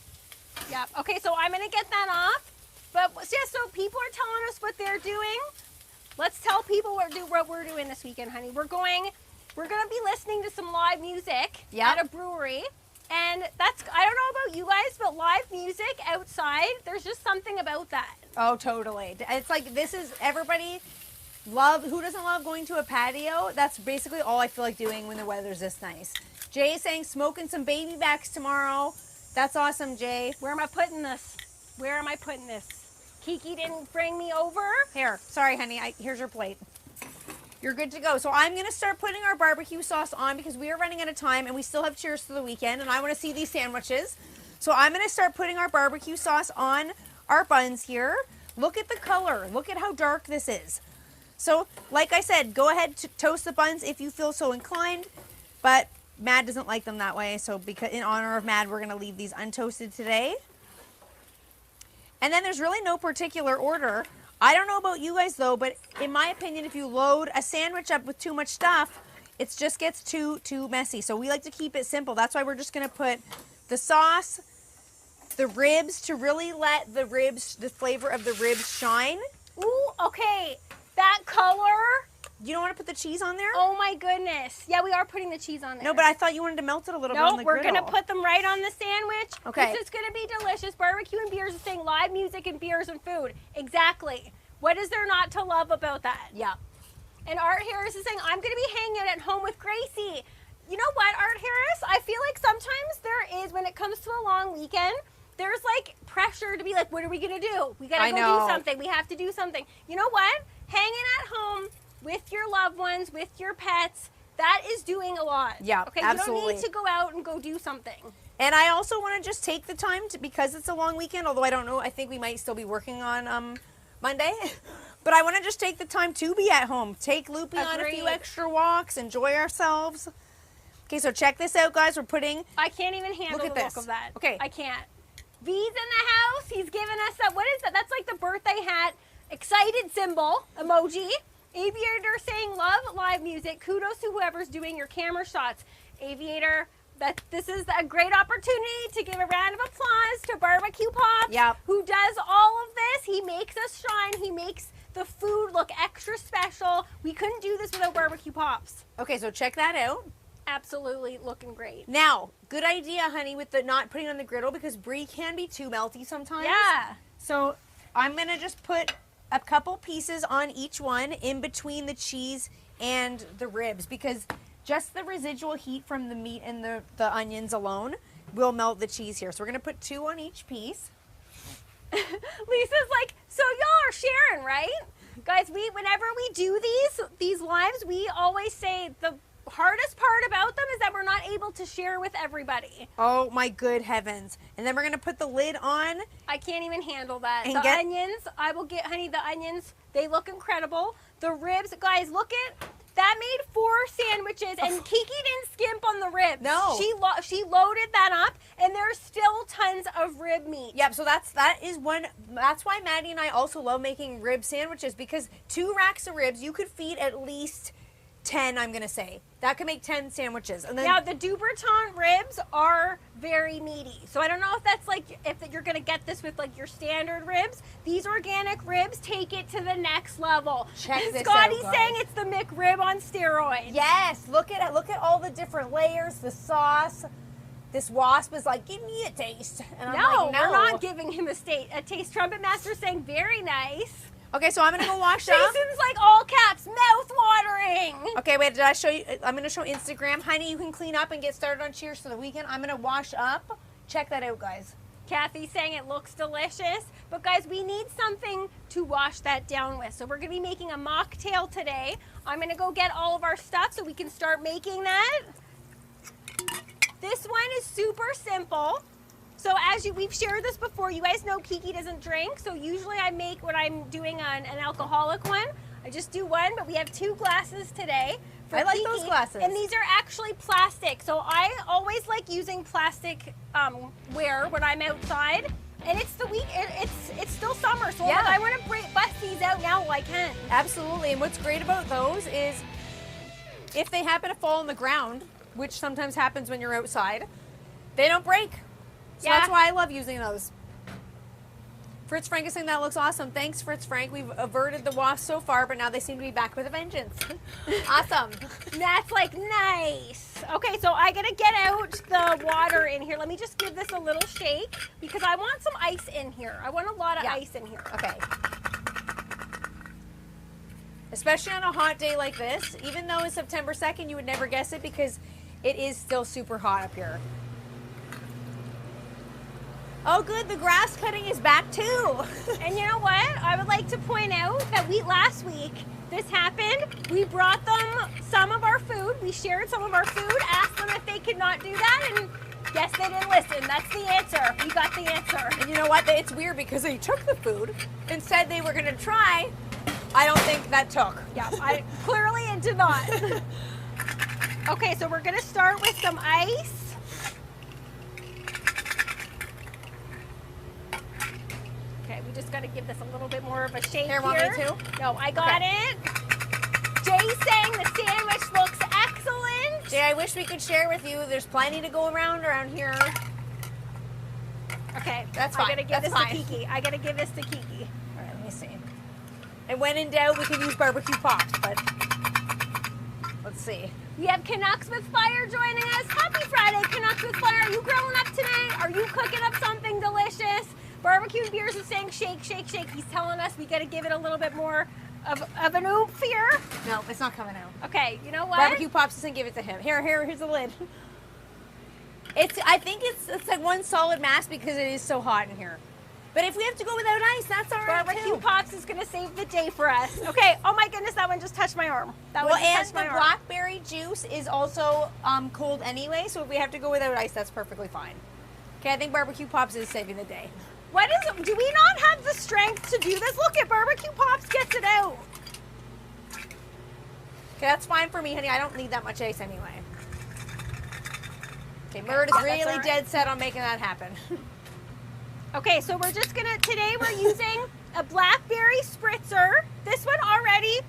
Yeah. Okay, so I'm gonna get that off. But yeah, so people are telling us what they're doing. Let's tell people what we're doing this weekend, honey. We're gonna be listening to some live music at a brewery. And I don't know about you guys, but live music outside, there's just something about that. Oh, totally. It's like everybody who doesn't love going to a patio? That's basically all I feel like doing when the weather's this nice. Jay is saying smoking some baby backs tomorrow. That's awesome, Jay. Where am I putting this? Kiki didn't bring me over. Here, sorry, honey. Here's your plate. You're good to go. So I'm going to start putting our barbecue sauce on because we are running out of time and we still have cheers for the weekend and I want to see these sandwiches. So I'm going to start putting our barbecue sauce on our buns here. Look at the color. Look at how dark this is. So like I said, go ahead to toast the buns if you feel so inclined, but Mad doesn't like them that way. So because in honor of Mad, we're going to leave these untoasted today. And then there's really no particular order. I don't know about you guys though, but in my opinion, if you load a sandwich up with too much stuff, it just gets too messy. So we like to keep it simple. That's why we're just going to put the sauce, the ribs to really let the flavor of the ribs shine. Ooh, okay. That color. You don't want to put the cheese on there? Oh my goodness. Yeah, we are putting the cheese on there. No, but I thought you wanted to melt it a little bit on the griddle. No, we're going to put them right on the sandwich. Okay. This is going to be delicious. Barbecue and beers is saying live music and beers and food. Exactly. What is there not to love about that? Yeah. And Art Harris is saying, I'm going to be hanging out at home with Gracie. You know what, Art Harris? I feel like sometimes there is, when it comes to a long weekend, there's like pressure to be like, what are we going to do? We got to go do something. We have to do something. You know what? Hanging at home with your loved ones, with your pets, that is doing a lot. Yeah, okay, absolutely. You don't need to go out and go do something. And I also want to just take the time to, because it's a long weekend, although I don't know, I think we might still be working on Monday. But I want to just take the time to be at home. Take Loopy on a few extra walks, enjoy ourselves. Okay, so check this out, guys. We're putting... I can't even handle the look of that. Okay. I can't. V's in the house. He's giving us that. What is that? That's like the birthday hat excited symbol emoji. Aviator saying love live music. Kudos to whoever's doing your camera shots. Aviator, this is a great opportunity to give a round of applause to Barbecue Pops, who does all of this. He makes us shine. He makes the food look extra special. We couldn't do this without Barbecue Pops. Okay, so check that out. Absolutely looking great. Now, good idea, honey, with the not putting on the griddle because brie can be too melty sometimes. Yeah. So I'm going to just put a couple pieces on each one in between the cheese and the ribs because just the residual heat from the meat and the onions alone will melt the cheese here. So we're going to put 2 on each piece. Lisa's like, so y'all are sharing, right? Guys, whenever we do these lives, we always say hardest part about them is that we're not able to share with everybody. Oh my good heavens. And then we're gonna put the lid on. I can't even handle that. And the get- onions, I will get, honey, the onions, they look incredible. The ribs, guys, look at, that made 4 sandwiches, and Kiki didn't skimp on the ribs. No. She loaded that up, and there's still tons of rib meat. Yep, so that's why Maddie and I also love making rib sandwiches, because 2 racks of ribs, you could feed at least 10, I'm gonna say. That could make 10 sandwiches. And then Now, the DuBreton ribs are very meaty. So I don't know if that's like, if you're going to get this with like your standard ribs. These organic ribs take it to the next level. Check this Scotty's out, saying guys. it's the McRib on steroids. yes, look at it. Look at all the different layers, the sauce. This wasp is like, give me a taste. And I'm No, like, no. we're not giving him a taste. Trumpet Master saying very nice. Okay, so I'm gonna go wash up. Jason's like all caps, mouth watering. Okay, wait, did I show you? I'm gonna show Instagram. Honey, you can clean up and get started on Cheers for the weekend. I'm gonna wash up. Check that out, guys. Kathy's saying it looks delicious, but guys, we need something to wash that down with. So we're gonna be making a mocktail today. I'm gonna go get all of our stuff so we can start making that. This one is super simple. So we've shared this before, you guys know Kiki doesn't drink, so usually I make when I'm doing an alcoholic one, I just do one, but we have 2 glasses today. For I like Kiki, those glasses. And these are actually plastic, so I always like using plastic ware when I'm outside. And it's it's still summer, so Yeah. if I want to bust these out now, well, I can. Absolutely, and what's great about those is if they happen to fall on the ground, which sometimes happens when you're outside, they don't break. So Yeah. that's why I love using those. Fritz Frank is saying that looks awesome. Thanks, Fritz Frank. We've averted the wasps so far, but now they seem to be back with a vengeance. Awesome. That's like nice. Okay, so I gotta get out the water in here. Let me just give this a little shake because I want some ice in here. I want a lot of Yeah. ice in here. Okay. Especially on a hot day like this, even though it's September 2nd, you would never guess it because it is still super hot up here. Oh, good. The grass cutting is back too. And you know what? I would like to point out that last week, this happened. We brought them some of our food. We shared some of our food, asked them if they could not do that, and guess they didn't listen. That's the answer. We got the answer. And you know what? It's weird because they took the food and said they were going to try. I don't think that took. Yeah, clearly it did not. Okay, so we're gonna start with some ice. Okay, we just gotta give this a little bit more of a shake Here, want me to? No, I got it. Jay's saying the sandwich looks excellent. Jay, I wish we could share with you. There's plenty to go around here. Okay, That's I fine. gotta give That's this fine. to Kiki. I gotta give this to Kiki. All right, let me see. And when in doubt, we can use barbecue pops, but let's see. We have Canucks with Fire joining us. Happy Friday, Canucks with Fire. Are you grilling up today? Are you cooking up something delicious? Barbecue Beers is saying shake, shake, shake. He's telling us we got to give it a little bit more of an oomph here. No, it's not coming out. Okay, you know what? Barbecue pops doesn't give it to him. Here's the lid. I think it's like one solid mass because it is so hot in here. But if we have to go without ice, that's all right Barbecue too. Pops is going to save the day for us. Okay, oh my goodness, that one just touched my arm. That Well, one just and touched my the arm. blackberry juice is also cold anyway, so if we have to go without ice, that's perfectly fine. Okay, I think barbecue pops is saving the day. What is it? Do we not have the strength to do this? Look at Barbecue Pops gets it out. Okay, that's fine for me, honey. I don't need that much ice anyway. Okay, Murd is that's really all right. dead set on making that happen. Okay, so we're just gonna, today we're using a blackberry spritzer. This one already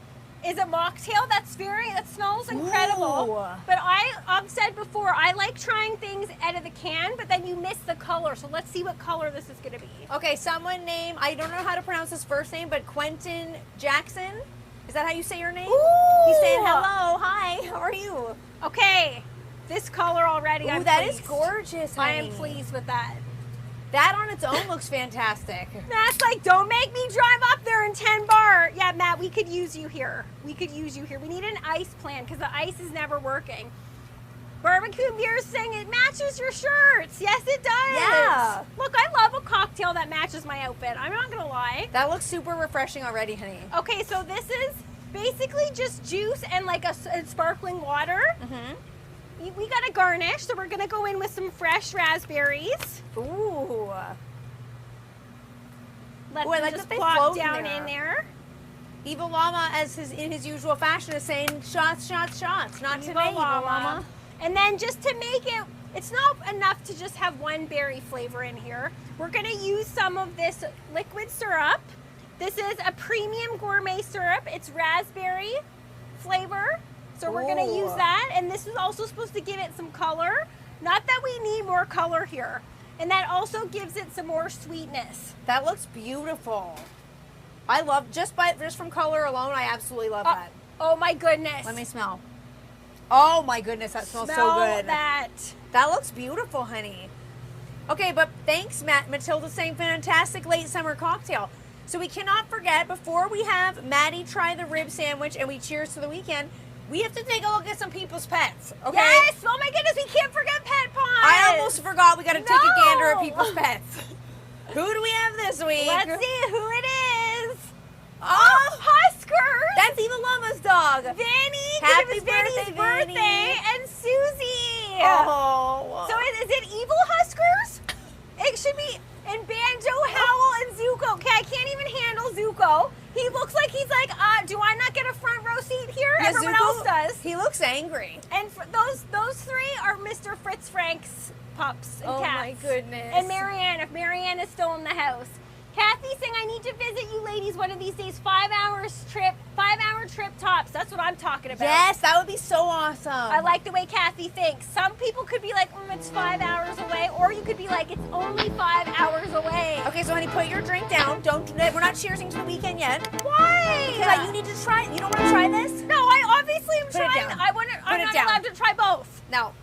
is a mocktail that smells incredible. Ooh. But I've said before, I like trying things out of the can, but then you miss the color. So let's see what color this is gonna be. Okay, someone named, I don't know how to pronounce his first name, but Quentin Jackson. Is that how you say your name? Ooh. He's saying hello, hi, how are you? Okay, this color already, Ooh, I'm that pleased. is gorgeous, I honey. am pleased with that. That on its own looks fantastic. Matt's like, don't make me drive up there in 10 bar. Yeah, Matt, we could use you here. We could use you here. We need an ice plan because the ice is never working. Barbecue Beer's saying it matches your shirts. Yes, it does. Yeah. Look, I love a cocktail that matches my outfit. I'm not going to lie. That looks super refreshing already, honey. Okay, so this is basically just juice and like and sparkling water. We got to garnish, so we're gonna go in with some fresh raspberries. Ooh. Let Ooh, I them like just that they plop float down in in there. Evil Llama, in his usual fashion, is saying shots, shots, shots. Not Evil today, Evil Llama. Llama. And then just to make it, it's not enough to just have one berry flavor in here. We're gonna use some of this liquid syrup. This is a premium gourmet syrup. It's raspberry flavor. So we're gonna use that. And this is also supposed to give it some color. Not that we need more color here. And that also gives it some more sweetness. That looks beautiful. I love, just from color alone, I absolutely love that. Oh my goodness. Let me smell. Oh my goodness, that smells so good. That. That looks beautiful, honey. Okay, but thanks, Matilda, saying fantastic late summer cocktail. So we cannot forget, before we have Maddie try the rib sandwich and we cheers to the weekend, we have to take a look at some people's pets, okay? Yes! Oh my goodness, we can't forget Pet Pond! I almost forgot we got to take a gander at people's pets. Who do we have this week? Let's see who it is. Oh, Huskers! that's Evil Llama's dog. Vanny! Happy It was Vanny's birthday, Vanny. and Susie! Oh. So is it Evil Huskers? It should be in Banjo, Howl, and Zuko. Okay, I can't even handle Zuko. He looks like he's like, do I not get a front row seat here? Yeah, Everyone Zuko, else does. He looks angry. And those three are Mr. Fritz Frank's pups and Oh cats. my goodness. And Marianne, if Marianne is still in the house. Kathy's saying I need to visit you ladies one of these days. 5-hour trip tops. That's what I'm talking about. Yes, that would be so awesome. I like the way Kathy thinks. Some people could be like, it's 5 hours away, or you could be like, it's only 5 hours away. Okay, so honey, put your drink down. We're not cheersing to the weekend yet. Why? Because you need to try it. You don't want to try this? No, I obviously am Put it trying. down. I'm it not down. allowed to try both. No.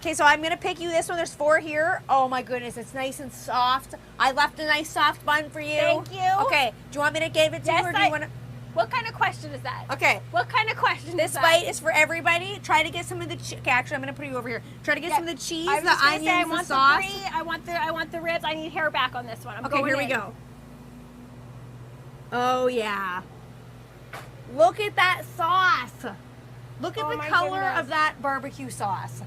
Okay, so I'm gonna pick you this one. There's 4 here. Oh my goodness, it's nice and soft. I left a nice soft bun for you. Thank you. Okay, do you want me to give it to Yes, you, or do you want to? What kind of question is that? Okay. What kind of question This is that? bite is for everybody. Try to get some of the okay, actually, I'm gonna put you over here. Try to get some of the cheese, I was the just gonna onions, say, I the want sauce. the brie, I want the ribs. I need hair back on this one. I'm Okay, going here we in. go. Oh yeah. Look at that sauce. Look at Oh, the my color goodness. of that barbecue sauce.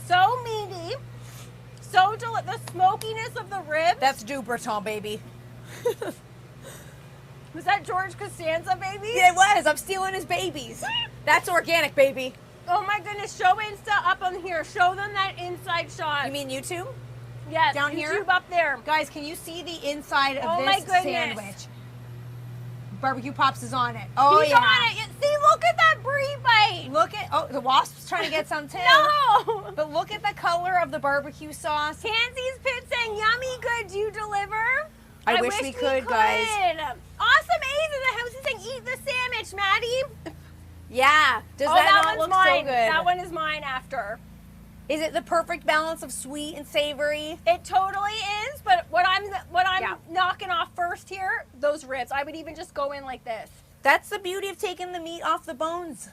So meaty. So the smokiness of the ribs. That's DuBreton, baby. Was that George Costanza, baby? Yeah, it was. I'm stealing his babies. That's organic, baby. Oh my goodness. Show Insta up on here. Show them that inside shot. You mean YouTube? yes, down YouTube here? up there. Guys, can you see the inside of Oh my this goodness. sandwich? Barbecue Pops is on it. Oh, He's yeah. on it. See, look at that brie bite. Look at, oh, the wasp's trying to get some too. No. But look at the color of the barbecue sauce. Pansy's Pit saying, yummy good, do you deliver? I wish we could, guys. Awesome A's in the house. He's saying, eat the sandwich, Maddie. Yeah. Does Oh, that not one's look mine. so good? That one is mine after. Is it the perfect balance of sweet and savory? It totally is, but what I'm Yeah. knocking off first here, those ribs. I would even just go in like this. That's the beauty of taking the meat off the bones.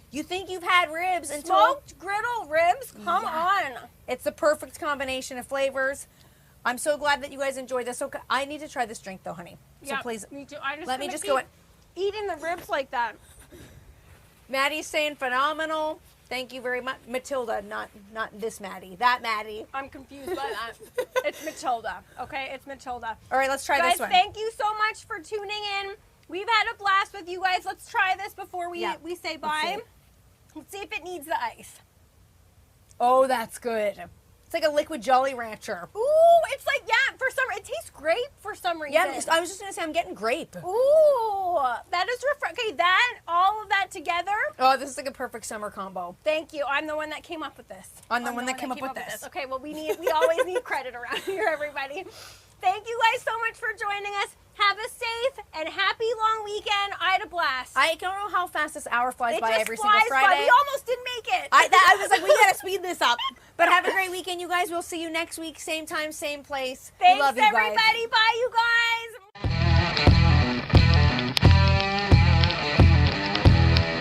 You think you've had ribs until Smoked griddle ribs? Come on. it's the perfect combination of flavors. I'm so glad that you guys enjoyed this. Okay, I need to try this drink though, honey. So Yeah, please, me too. I let me gonna just be go in. eating the ribs like that. Maddie's saying phenomenal. Thank you very much. Matilda, not this Maddie. That Maddie. I'm confused by that. It's Matilda. Okay, it's Matilda. All right, let's try Guys, this one. thank you so much for tuning in. We've had a blast with you guys. Let's try this before we say bye. Let's see if it needs the ice. Oh, that's good. It's like a liquid Jolly Rancher. Ooh, it's like, it tastes grape for some reason. Yeah, I was just going to say I'm getting grape. Ooh, that is refreshing. Okay, all of that together. Oh, this is like a perfect summer combo. Thank you. I'm the one that came up with this. I'm the one that came up with this. Okay, well, we always need credit around here, everybody. Thank you guys so much for joining us. Have a safe and happy long weekend. I had a blast. I don't know how fast this hour flies It by just every flies single Friday. by. We almost didn't make it. I was like, we got to speed this up. But have a great weekend, you guys. We'll see you next week. Same time, same place. Thanks, we love you guys. everybody. Bye, you guys.